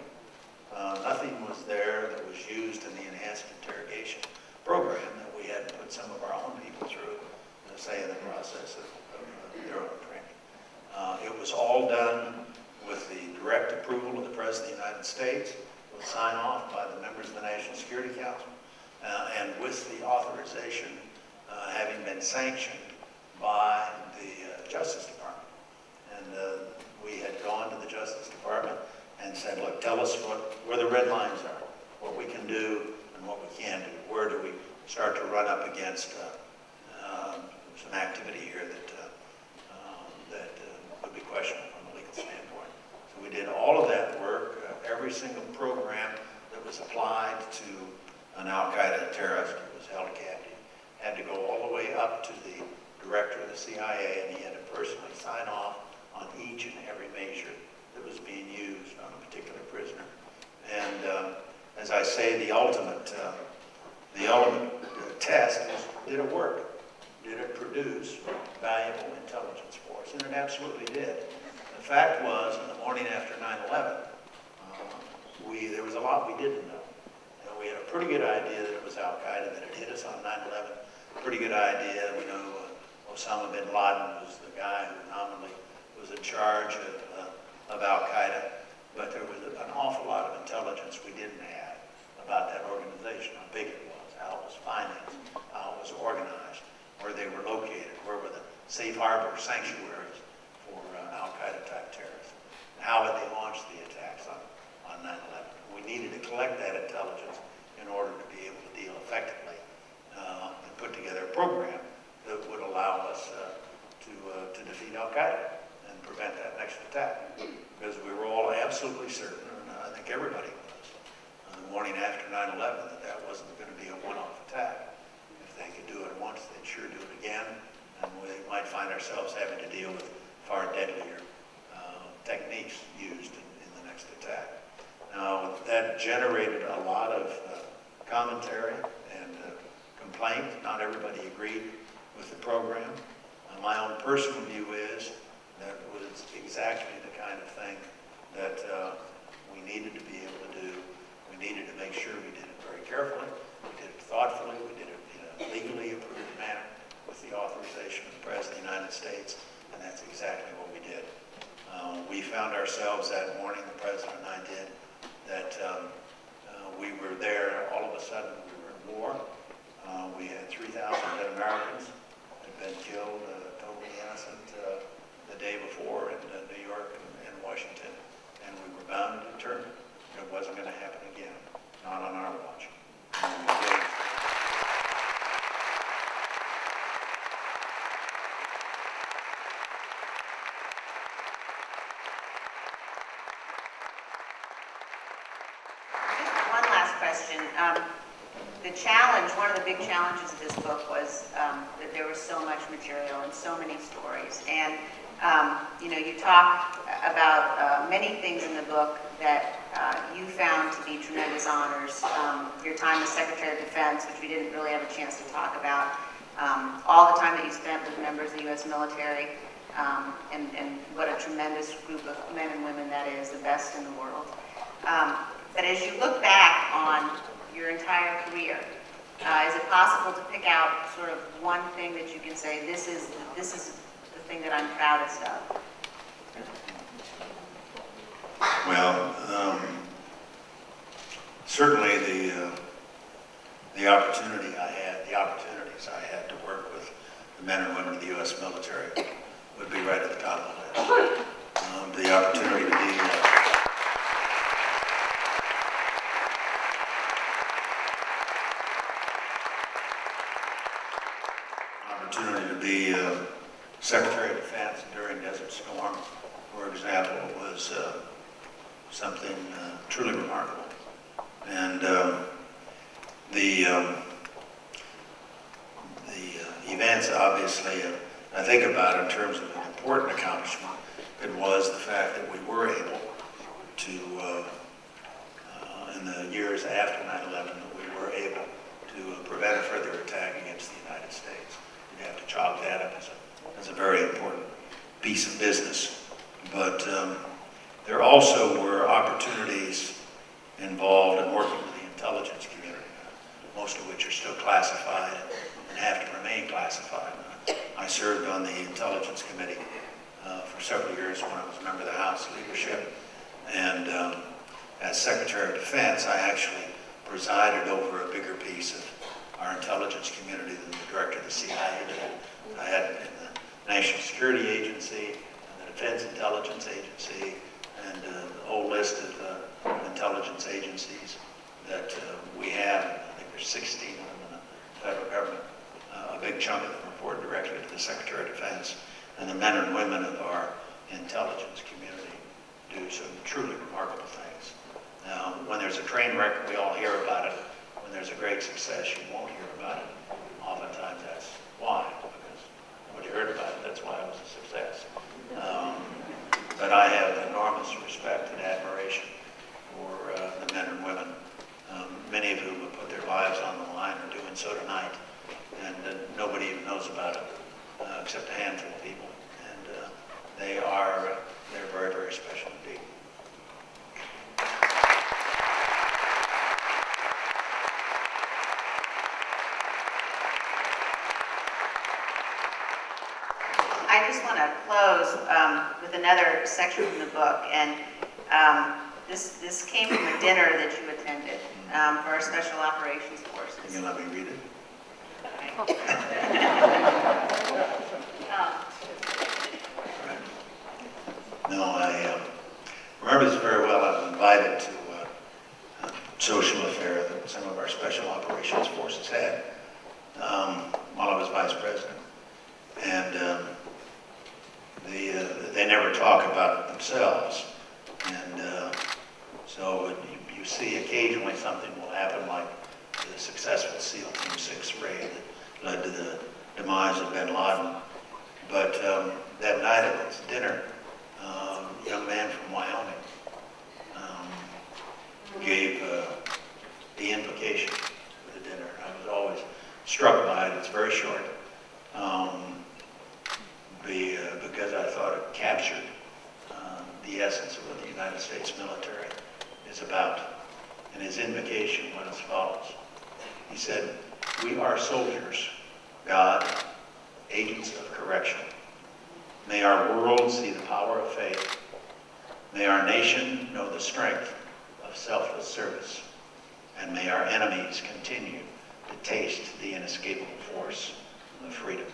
Nothing was there that was used in the enhanced interrogation program that we hadn't put some of our own people through, say in the process of their own training. It was all done with the direct approval of the President of the United States, with sign-off by the members of the National Security Council, and with the authorization having been sanctioned by the Justice Department. And we had gone to the Justice Department and said, look, tell us where the red lines are, what we can do and what we can't do. Where do we start to run up against some activity here that would be questionable from a legal standpoint. So we did all of that work. Every single program that was applied to an al-Qaeda terrorist who was held captive had to go all the way up to the director of the CIA, and he had to personally sign off on each and every measure that was being used on a particular prisoner. And as I say, the ultimate test is, did it work? Did it produce valuable intelligence for us? And it absolutely did. The fact was, in the morning after 9/11, there was a lot we didn't know. We had a pretty good idea that it was Al-Qaeda that had hit us on 9/11. Pretty good idea. We know Osama bin Laden was the guy who nominally was in charge of Al-Qaeda, but there was an awful lot of intelligence we didn't have about that organization, how big it was, how it was financed, how it was organized, where they were located, where were the safe harbor sanctuaries for Al-Qaeda type terrorists, and how had they launched the attacks on 9/11. We needed to collect that intelligence in order to be able to deal effectively and put together a program that would allow us to defeat Al-Qaeda and prevent that next attack. Because we were all absolutely certain, and I think everybody was, on the morning after 9/11, that that wasn't going to be a one-off attack. If they could do it once, they'd sure do it again, and we might find ourselves having to deal with far deadlier techniques used in the next attack. Now, that generated a lot of commentary and complaint. Not everybody agreed with the program. My own personal view is that it was exactly the kind of thing that we needed to be able to do. We needed to make sure we did it very carefully, we did it thoughtfully, we did it in a legally approved manner with the authorization of the President of the United States, and that's exactly what we did. We found ourselves that morning, the President and I did, that we were there, all of a sudden we were in war. We had 3,000 dead Americans had been killed, totally innocent, the day before in New York and Washington, and we were bound and determined it wasn't going to happen again, not on our watch. One last question. The challenge, one of the big challenges of this book was that there was so much material and so many stories. And you know, you talk about many things in the book that you found to be tremendous honors. Your time as Secretary of Defense, which we didn't really have a chance to talk about. All the time that you spent with members of the U.S. military, and what a tremendous group of men and women that is, the best in the world. But as you look back on your entire career, is it possible to pick out sort of one thing that you can say, this is the thing that I'm proudest of? Well, certainly the opportunities I had to work with the men and women of the U.S. military would be right at the top of the list. The opportunity to be Secretary of Defense during Desert Storm, for example, was something truly remarkable. And the events, obviously, I think about in terms of an important accomplishment, it was the fact that we were able to, in the years after 9/11, that we were able to prevent a further attack against the United States. You have to chalk that up as a very important piece of business. But there also were opportunities involved in working with the intelligence community, most of which are still classified and have to remain classified. I served on the Intelligence Committee for several years when I was a member of the House leadership. And as Secretary of Defense, I actually presided over a bigger piece of our intelligence community than the director of the CIA did. I had in the National Security Agency, and the Defense Intelligence Agency, and the whole list of intelligence agencies that we have. I think there's 16 of them in the federal government. A big chunk of them report directly to the Secretary of Defense. And the men and women of our intelligence community do some truly remarkable things. Now, when there's a train wreck, we all hear about it. When there's a great success, you won't hear about it. Oftentimes that's why, because nobody heard about it, that's why it was a success. But I have enormous respect and admiration for the men and women, many of whom have put their lives on the line, are doing so tonight, and nobody even knows about it, except a handful of people. And they're very, very special indeed. want to close with another section from the book, and this came from a dinner that you attended for our Special Operations Forces. Can you let me read it? No, I remember this very well. I was invited to a social affair that some of our Special Operations Forces had while I was vice president. And they never talk about themselves. And so you see occasionally something will happen, like the successful SEAL Team 6 raid that led to the demise of bin Laden. But that night at this dinner, a young man from Wyoming gave the invocation for the dinner. I was always struck by it. It's very short, because I thought it captured the essence of what the United States military is about. And his invocation went as follows. He said, "We are soldiers, God, agents of correction. May our world see the power of faith. May our nation know the strength of selfless service. And may our enemies continue to taste the inescapable force of freedom."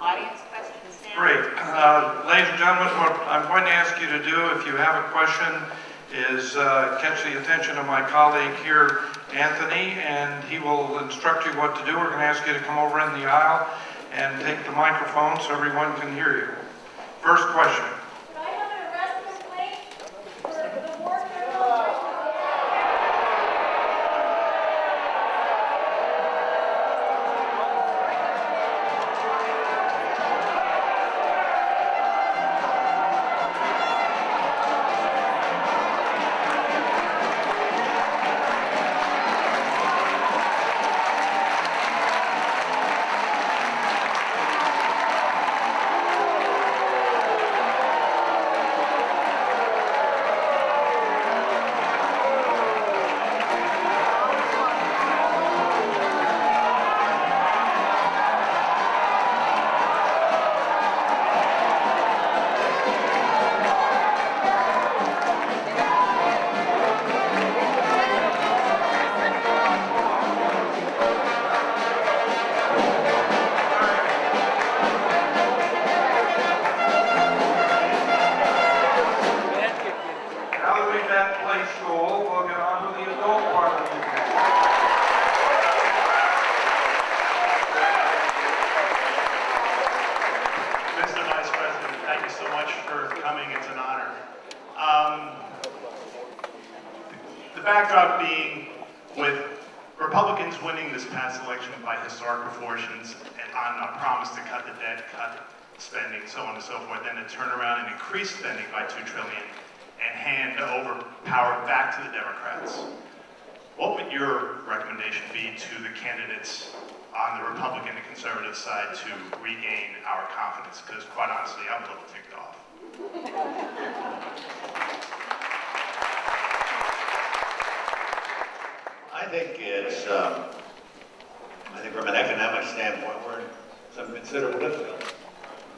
Audience questions now? Great. Ladies and gentlemen, what I'm going to ask you to do, if you have a question, is catch the attention of my colleague here, Anthony, and he will instruct you what to do. We're going to ask you to come over in the aisle and take the microphone so everyone can hear you. First question. Could I have an arrest complaint for the war criminals? backdrop being with Republicans winning this past election by historic proportions and on a promise to cut the debt, cut spending, so on and so forth, then to turn around and increase spending by $2 trillion and hand over power back to the Democrats. What would your recommendation be to the candidates on the Republican and conservative side to regain our confidence? Because quite honestly, I'm a little ticked off. I think from an economic standpoint, we're in some considerable difficulty.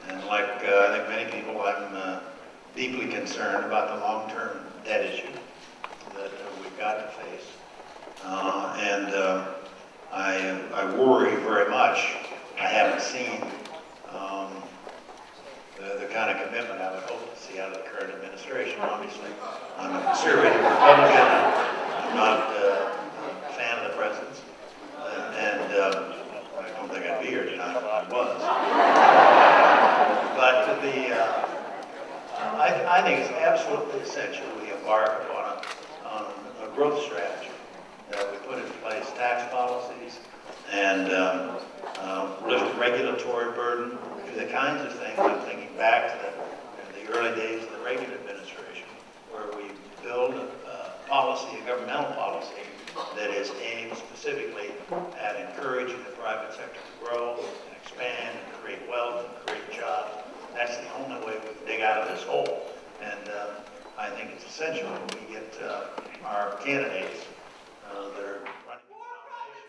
And like I think many people, I'm deeply concerned about the long-term debt issue that we've got to face. I worry very much. I haven't seen the kind of commitment I would hope to see out of the current administration. Obviously, I'm a conservative Republican. I'm not a fan of the president's. I don't think I'd be here tonight if I was. But I think it's absolutely essential we embark on a growth strategy, that we put in place tax policies and lift regulatory burden, do the kinds of things. I'm thinking back to the early days of the Reagan administration, where we build a policy, a governmental policy, that is aimed specifically at encouraging the private sector to grow and expand think it's essential that we get our candidates that are running for nomination.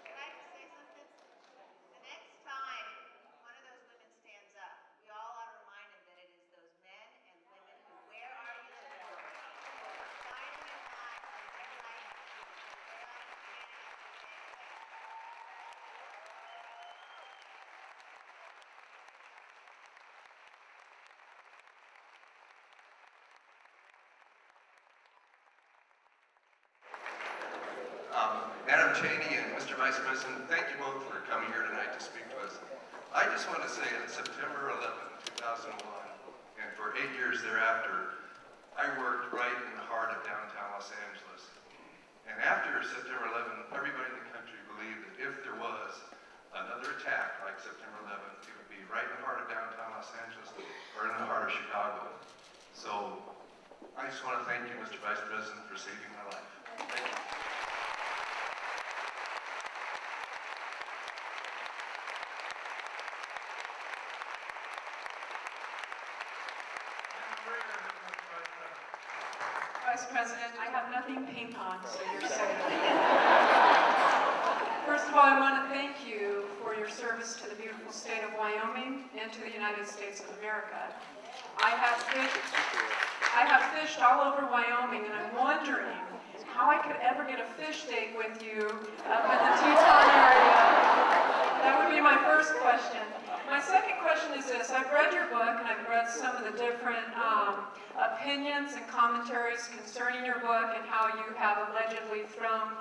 Can I just say something? The next time one of those women stands up, we all ought to remind them that it is those men and women who wear our uniform, who are shining in light on their life, who are standing up to say, Madam Cheney and Mr. Vice President, thank you both for coming here tonight to speak to us. I just want to say that September 11, 2001, and for 8 years thereafter, I worked right in the heart of downtown Los Angeles. And after September 11, everybody in the country believed that if there was another attack like September 11th, it would be right in the heart of downtown Los Angeles or in the heart of Chicago. So I just want to thank you, Mr. Vice President, for saving my life. Thank you. Vice President, I have nothing pink on, so you're safe. First of all, I want to thank you for your service to the beautiful state of Wyoming and to the United States of America. I have fished all over Wyoming, and I'm wondering how I could ever get a fish date with you up in the Teton area. That would be my first question. My second question is this. I've read your book, and I've read some of the different opinions and commentaries concerning your book and how you have allegedly thrown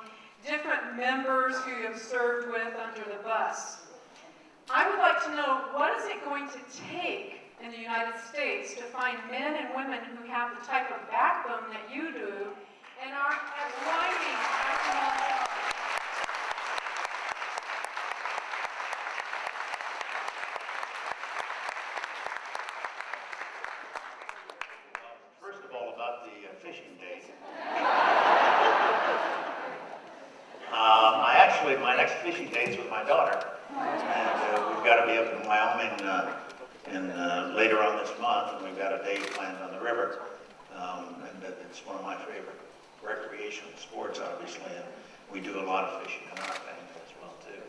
different members who you have served with under the bus. I would like to know, what is it going to take in the United States to find men and women who have the type of backbone that you do and aren't as whining after all else? First of all, about the fishing date. My next fishing date's with my daughter, and we've got to be up in Wyoming later on this month, and we've got a day planned on the river, and it's one of my favorite recreational sports, obviously, and we do a lot of fishing in our family as well too.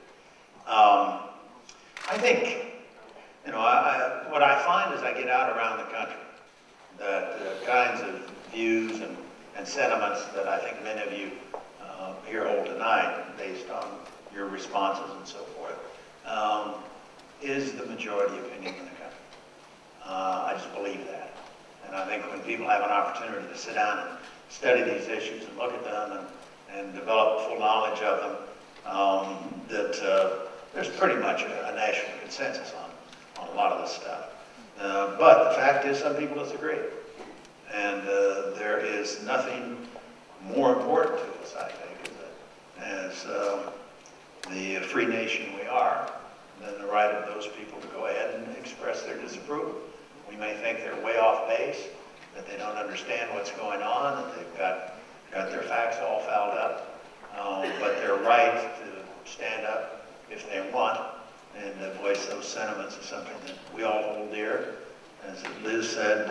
I think, what I find as I get out around the country, that the kinds of views and sentiments that I think many of you here hold tonight, based on your responses and so forth, is the majority opinion in the country. I just believe that. And I think when people have an opportunity to sit down and study these issues and look at them and develop full knowledge of them, that there's pretty much a national consensus on a lot of this stuff. But the fact is, some people disagree. And there is nothing more important to us, I think, as the free nation we are, than the right of those people to go ahead and express their disapproval. We may think they're way off base, that they don't understand what's going on, that they've got their facts all fouled up, but they're right to stand up if they want, and voice those sentiments is something that we all hold dear. As Liz said,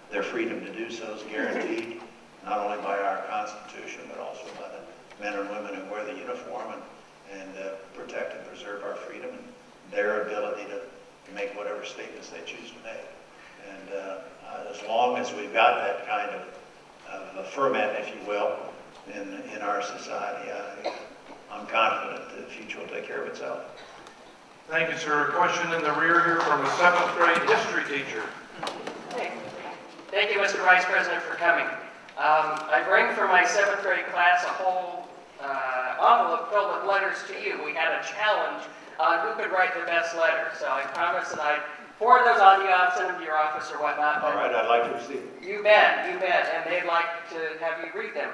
their freedom to do so is guaranteed, not only by our Constitution, but also by the men and women who wear the uniform and protect and preserve our freedom and their ability to make whatever statements they choose to make. And as long as we've got that kind of a ferment, if you will, in our society, I'm confident that the future will take care of itself. Thank you, sir. A question in the rear here from a 7th grade history teacher. Thank you, Mr. Vice President, for coming. I bring for my 7th grade class a whole envelope filled with letters to you. We had a challenge on who could write the best letter. So I promised that I'd forward those on to you. I'll send them to your office or whatnot. All right, I'd like to receive them. You bet, and they'd like to have you read them.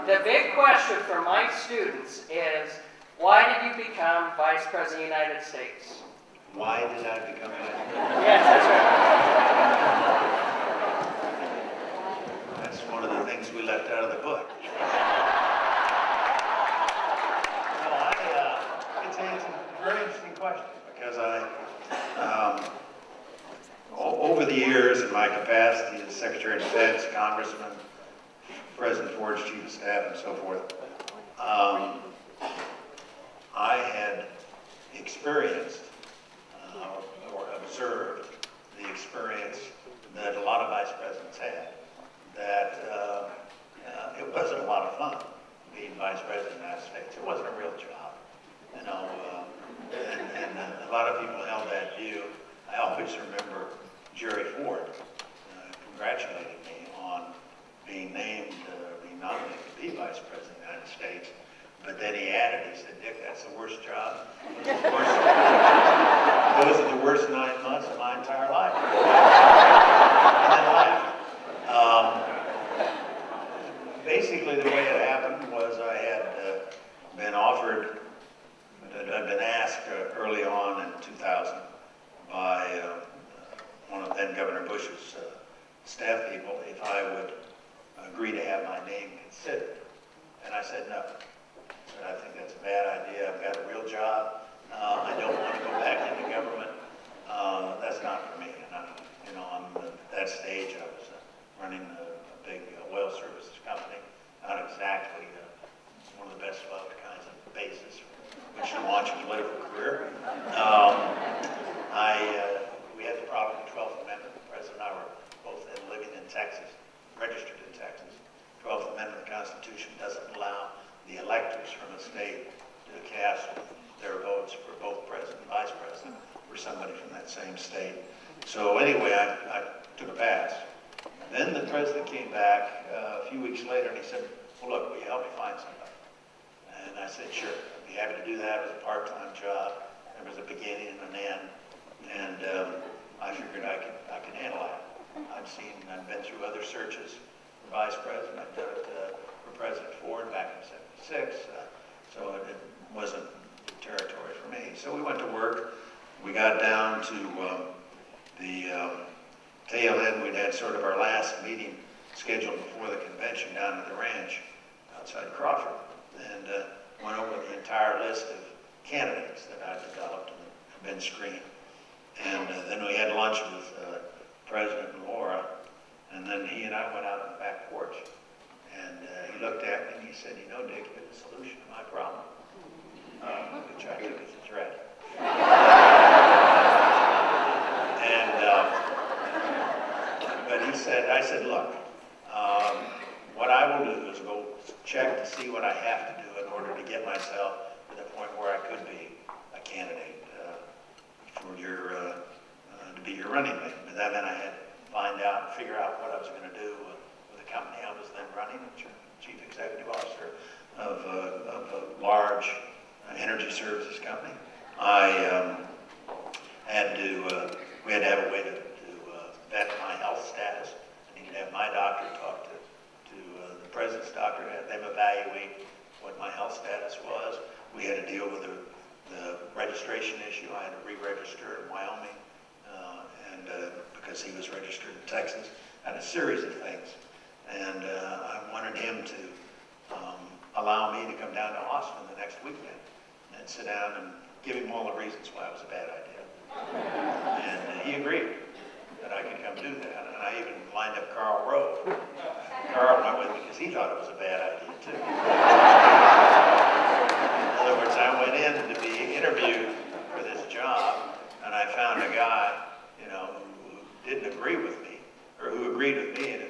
The big question for my students is, why did you become Vice President of the United States? Why did I become Vice President? Yes, that's right. That's one of the things we left out of the book. It's a very interesting question because over the years in my capacity as Secretary of Defense, Congressman, President Ford's Chief of Staff, and so forth, I had experienced or observed the experience that a lot of vice presidents had, that it wasn't a lot of fun being Vice President of the United States. It wasn't a real job, you know, and a lot of people held that view. I always remember Jerry Ford congratulating me on being named, being nominated to be Vice President of the United States. But then he added, he said, Dick, that's the worst job. Those are the worst 9 months of my entire life. And then laughed. Basically, the way it happened was I had been offered, I'd been asked early on in 2000 by one of then Governor Bush's staff people if I would agree to have my name considered. And I said no. I think that's a bad idea. I've got a real job. I don't want to go back into government. That's not for me. And I'm at that stage. I was running a big oil services company. Not exactly one of the best loved kinds of bases from which to launch a political career. We had the problem with the 12th Amendment. The President and I were both living in Texas, registered in Texas. 12th Amendment of the Constitution doesn't allow the electors from a state to cast their votes for both president and vice president for somebody from that same state. So anyway, I took a pass. Then the president came back a few weeks later and he said, well, look, will you help me find somebody? And I said, sure, I'd be happy to do that. It was a part-time job. There was a beginning and an end. And I figured I could handle that. I've been through other searches for vice president. I've done it for President Ford back in '76, so it wasn't territory for me. So we went to work. We got down to the tail end. We'd had sort of our last meeting scheduled before the convention down at the ranch outside Crawford, and went over the entire list of candidates that I'd developed and been screened. And then we had lunch with President Laura, and then he and I went out on the back porch. And he looked at me and he said, you know, Dick, you're the solution to my problem. Which I took as a threat. But he said, I said, look, what I will do is go check to see what I have to do in order to get myself to the point where I could be a candidate for your, to be your running mate. But that meant I had to find out and figure out what I was going to do with the company I was then running, Chief Executive Officer of a large energy services company. We had to have a way to vet my health status. I needed to have my doctor talk to the president's doctor, have them evaluate what my health status was. We had to deal with the registration issue. I had to re-register in Wyoming, because he was registered in Texas, and a series of things. And I wanted him to allow me to come down to Austin the next weekend and sit down and give him all the reasons why it was a bad idea. And he agreed that I could come do that. And I even lined up Carl Rove. Carl went with me because he thought it was a bad idea too. In other words, I went in to be interviewed for this job, and I found a guy, who didn't agree with me, or who agreed with me and who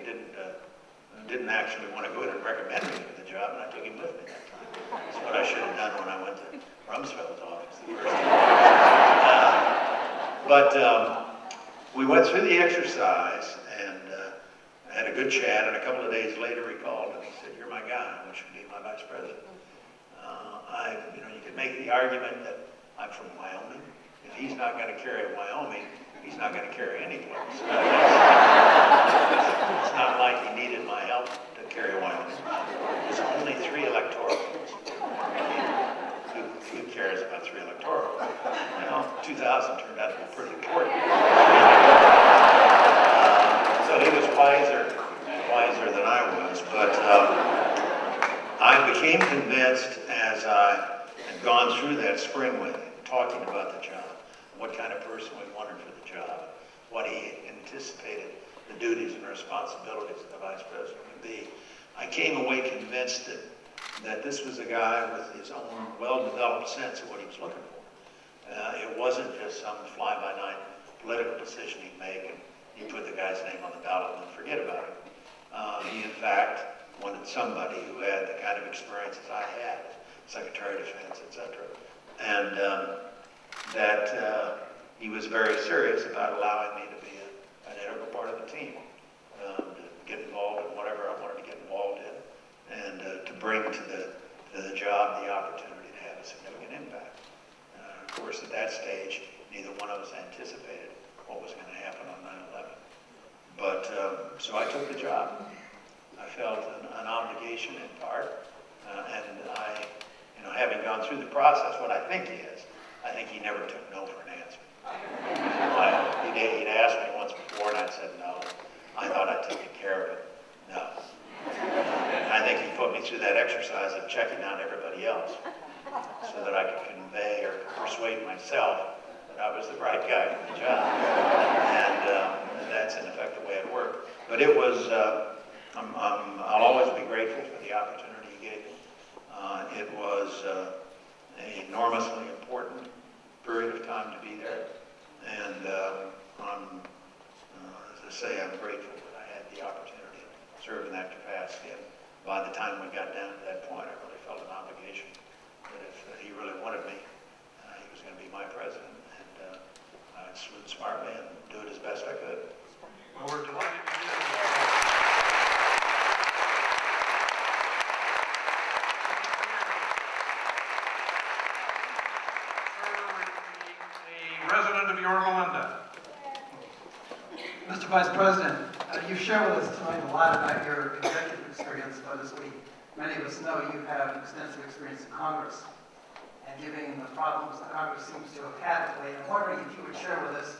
didn't actually want to go in and recommend me for the job, and I took him with me that time. That's what I should have done when I went to Rumsfeld's office the first time. But we went through the exercise and had a good chat, and a couple of days later he called and he said, "You're my guy, I want you to be my vice president." You could make the argument that I'm from Wyoming. If he's not going to carry Wyoming, he's not going to carry any place. It's not like he needed my help to carry Wyoming. There's only 3 electoral votes. Who cares about 3 electoral votes? 2,000 turned out to be pretty important. So he was wiser than I was. But I became convinced as I had gone through that spring with him, talking about the job, what kind of person we wanted for the job, what he anticipated the duties and responsibilities of the vice president would be. I came away convinced that this was a guy with his own well-developed sense of what he was looking for. It wasn't just some fly-by-night political decision he'd make and he'd put the guy's name on the ballot and then forget about it. He, in fact, wanted somebody who had the kind of experiences I had, Secretary of Defense, etc. And that he was very serious about allowing me to be an integral part of the team, to get involved in whatever I wanted to get involved in, and to bring to the job the opportunity to have a significant impact. Of course, at that stage, neither one of us anticipated what was going to happen on 9/11. But, so I took the job. I felt an obligation in part, and I, having gone through the process, what I think he is, I think he never took no for an answer. He'd asked me once before, and I said no. I thought I'd taken care of it. No. I think he put me through that exercise of checking out everybody else so that I could convey or persuade myself that I was the right guy for the job. And that's in effect the way it worked. But it was, I'll always be grateful for the opportunity he gave me. It was an enormously important period of time to be there. And as I say, I'm grateful that I had the opportunity to serve in that capacity. And by the time we got down to that point, I really felt an obligation that if he really wanted me, he was going to be my president. And I'd salute smartly and do it as best I could. Well, we're delighted to hear that. A resident of Yorba Linda. Mr. Vice President, you share with us tonight a lot about your executive experience, but as many of us know, you have extensive experience in Congress. And given the problems the Congress seems to have had lately, I'm wondering if you would share with us,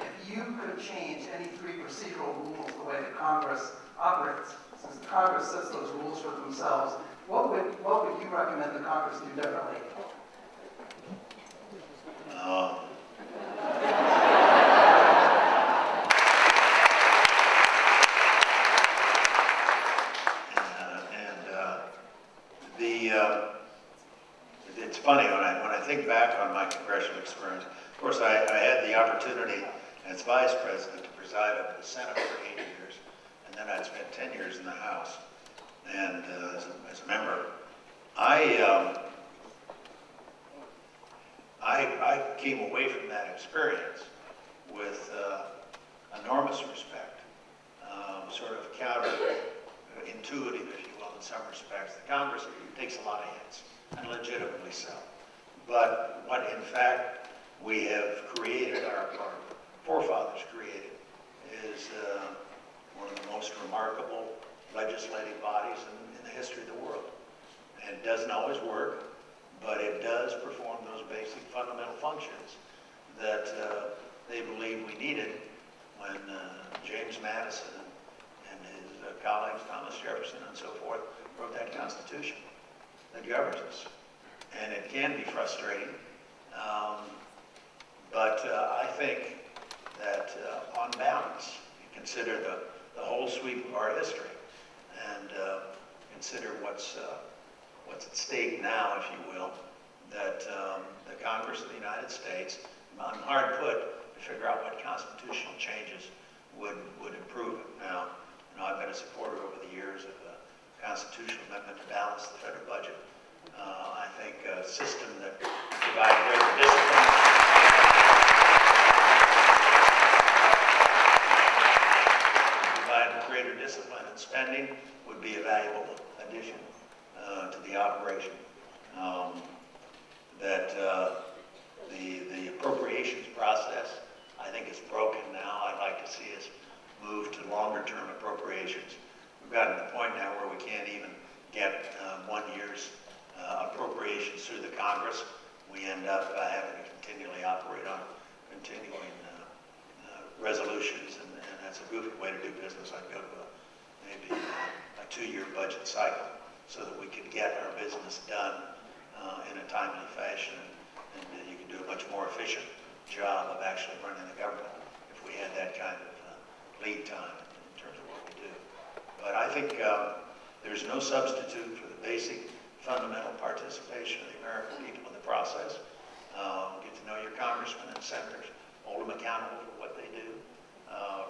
if you could change any 3 procedural rules the way that Congress operates, since the Congress sets those rules for themselves, what would you recommend the Congress do differently? It's funny, when I think back on my congressional experience, of course I had the opportunity as vice president to preside over the Senate for 8 years, and then I'd spent 10 years in the House. And as a member, I came away from that experience with enormous respect, sort of counterintuitive, if you will, in some respects. The Congress takes a lot of hits, and legitimately so. But what in fact we have created, our forefathers created, is one of the most remarkable legislative bodies in the history of the world. And it doesn't always work, but it does perform those basic fundamental functions that they believed we needed when James Madison and his colleagues, Thomas Jefferson and so forth, wrote that Constitution that governs us. And it can be frustrating, but I think that on balance, you consider the whole sweep of our history and consider what's at stake now, if you will, that the Congress of the United States, I'm hard put to figure out what constitutional changes would improve it. Now, I've been a supporter over the years of a constitutional amendment to balance the federal budget. I think a system that provides greater discipline spending would be a valuable addition to the operation. The appropriations process, I think, is broken now. I'd like to see us move to longer-term appropriations. We've gotten to the point now where we can't even get 1 year's appropriations through the Congress. We end up having to continually operate on continuing resolutions, and that's a goofy way to do business. I'd go to maybe a 2-year budget cycle so that we can get our business done in a timely fashion, and you can do a much more efficient job of actually running the government if we had that kind of lead time in terms of what we do. But I think there's no substitute for the basic fundamental participation of the American people in the process. Get to know your congressmen and senators, hold them accountable for what they do,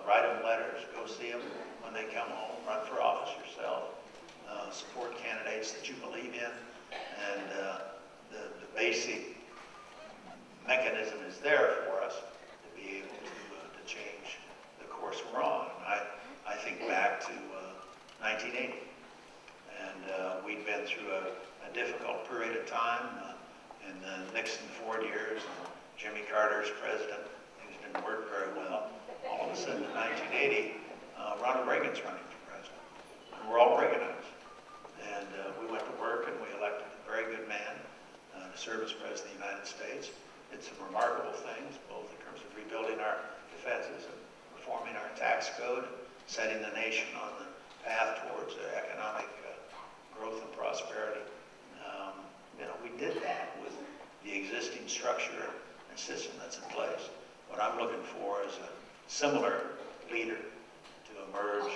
write them letters, go see them when they come home, run for office yourself, support candidates that you believe in, and the basic mechanism is there for us to be able to change the course we're on. I think back to 1980, and we'd been through a difficult period of time in the Nixon Ford years, and Jimmy Carter's president. Things didn't work very well. All of a sudden in 1980, Ronald Reagan's running for president, and we're all Reaganized. And we went to work and we elected a very good man to serve as President of the United States. Did some remarkable things, both in terms of rebuilding our defenses and reforming our tax code, setting the nation on the path towards economic growth and prosperity. We did that with the existing structure and system that's in place. What I'm looking for is a similar leader to emerge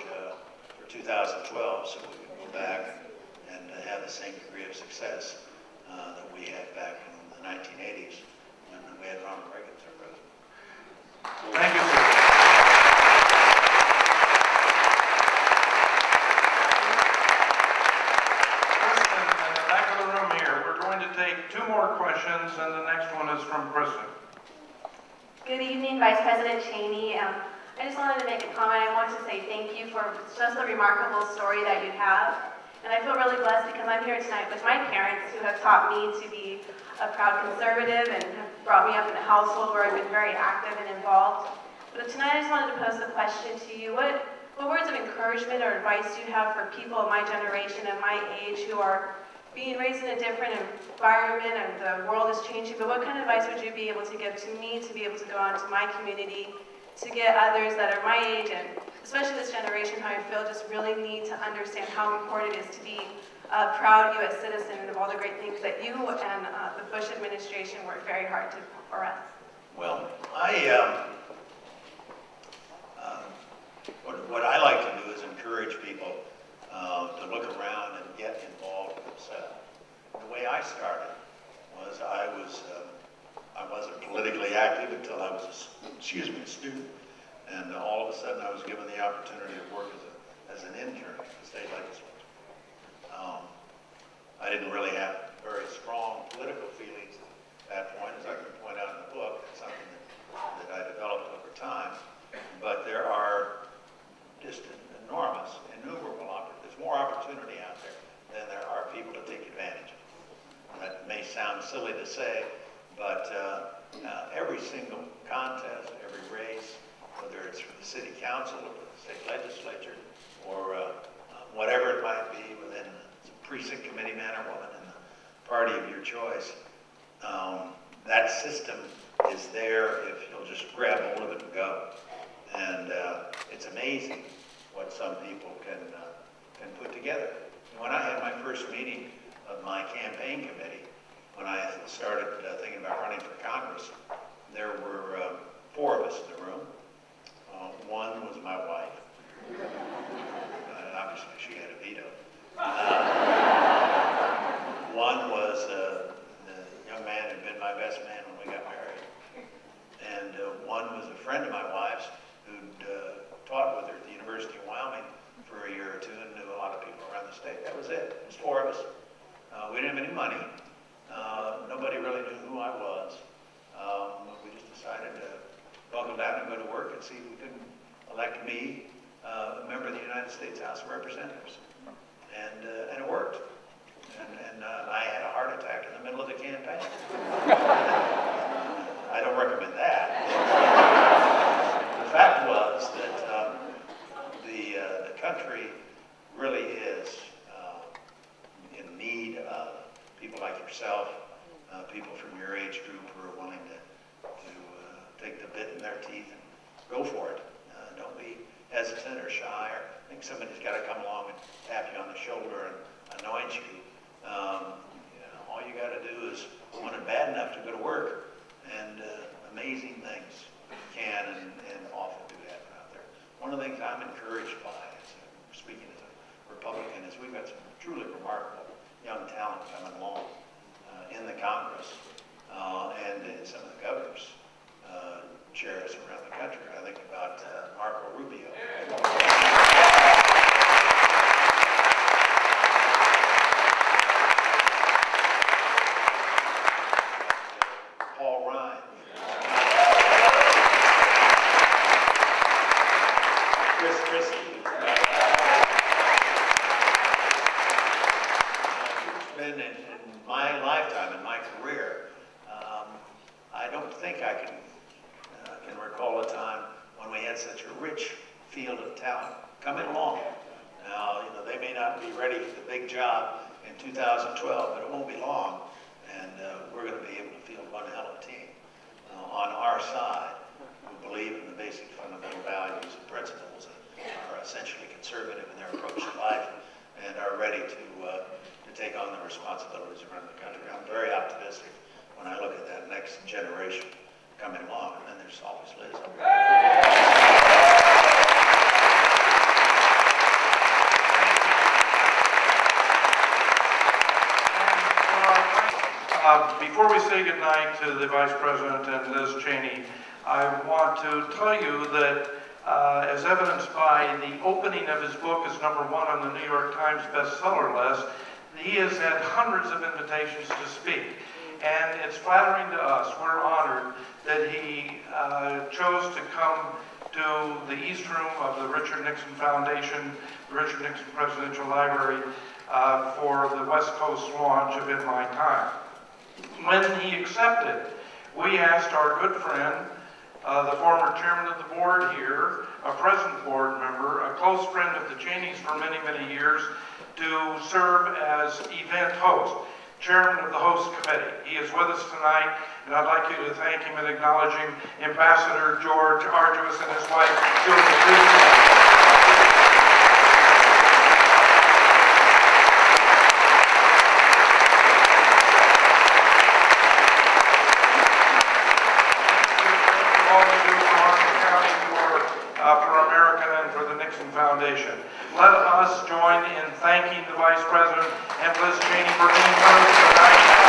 for 2012, so we can go back and have the same degree of success that we had back in the 1980s when we had Ronald Reagan as our president. Thank you, sir. Kristen, in the back of the room here, we're going to take 2 more questions, and the next one is from Kristen. Good evening, Vice President Cheney. I just wanted to make a comment. I want to say thank you for just a remarkable story that you have. And I feel really blessed because I'm here tonight with my parents who have taught me to be a proud conservative and have brought me up in a household where I've been very active and involved. But tonight I just wanted to pose the question to you. What words of encouragement or advice do you have for people of my generation and my age who are being raised in a different environment and the world is changing, but what kind of advice would you be able to give to me to be able to go on to my community, to get others that are my age, and especially this generation, how I feel just really need to understand how important it is to be a proud U.S. citizen and of all the great things that you and the Bush administration worked very hard to for us? Well, what I like to do is encourage people to look around and get involved themselves. The way I started was I wasn't politically active until I was a student, and all of a sudden I was given the opportunity to work as an intern at the state legislature. I didn't really have very strong political feelings at that point, as I can point out in the book. It's something that I developed over time. But there are just innumerable opportunities. There's more opportunity out there than there are people to take advantage of. That may sound silly to say, but every single contest, every race, whether it's for the city council or the state legislature or whatever it might be within the precinct committee man or woman in the party of your choice, that system is there if you'll just grab hold of it and go. And it's amazing what some people can put together. When I had my first meeting of my campaign committee, when I started thinking about running for Congress, there were 4 of us in the room. One was my wife. Obviously, she had a veto. One was the young man who had been my best man when we got married. And one was a friend of my wife's who'd taught with her at the University of Wyoming for a year or 2 and knew a lot of people around the state. That was it. It was 4 of us. We didn't have any money. Nobody really knew who I was. We just decided to buckle down and go to work and see if we couldn't elect me a member of the United States House of Representatives. And it worked. And I had a heart attack in the middle of the campaign. I don't recommend that. The fact was that the country really is in need of people like yourself, people from your age group who are willing to take the bit in their teeth and go for it. Don't be hesitant or shy, or think somebody's got to come along and tap you on the shoulder and anoint you. All you got to do is want it bad enough to go to work, and amazing things can and often do happen out there. One of the things I'm encouraged by, speaking as a Republican, is we've got some truly remarkable young talent coming along in the Congress and in some of the governors' chairs around the country. I think about Marco Rubio. Paul Ryan. Chris Christie. It's been in my lifetime, in my career, I don't think I can recall a time when we had such a rich field of talent coming along. Now, they may not be ready for the big job in 2012, but it won't be long, and we're going to be able to field one hell of a team on our side who believe in the basic fundamental values and principles and are essentially conservative in their approach to life and are ready to take on the responsibilities around the country. I'm very optimistic when I look at that next generation coming along, and then there's always Liz. Before we say goodnight to the Vice President and Liz Cheney, I want to tell you that as evidenced by the opening of his book as #1 on the New York Times bestseller list, he has had hundreds of invitations to speak. And it's flattering to us, we're honored that he chose to come to the East Room of the Richard Nixon Foundation, the Richard Nixon Presidential Library, for the West Coast launch of In My Time. When he accepted, we asked our good friend, the former chairman of the board here, a present board member, a close friend of the Cheneys for many, many years, to serve as event host, chairman of the host committee. He is with us tonight, and I'd like you to thank him in acknowledging Ambassador George Arduous and his wife, Julie. For America and for the Nixon Foundation. Let us join in thanking the Vice President and Liz Cheney for being with us tonight.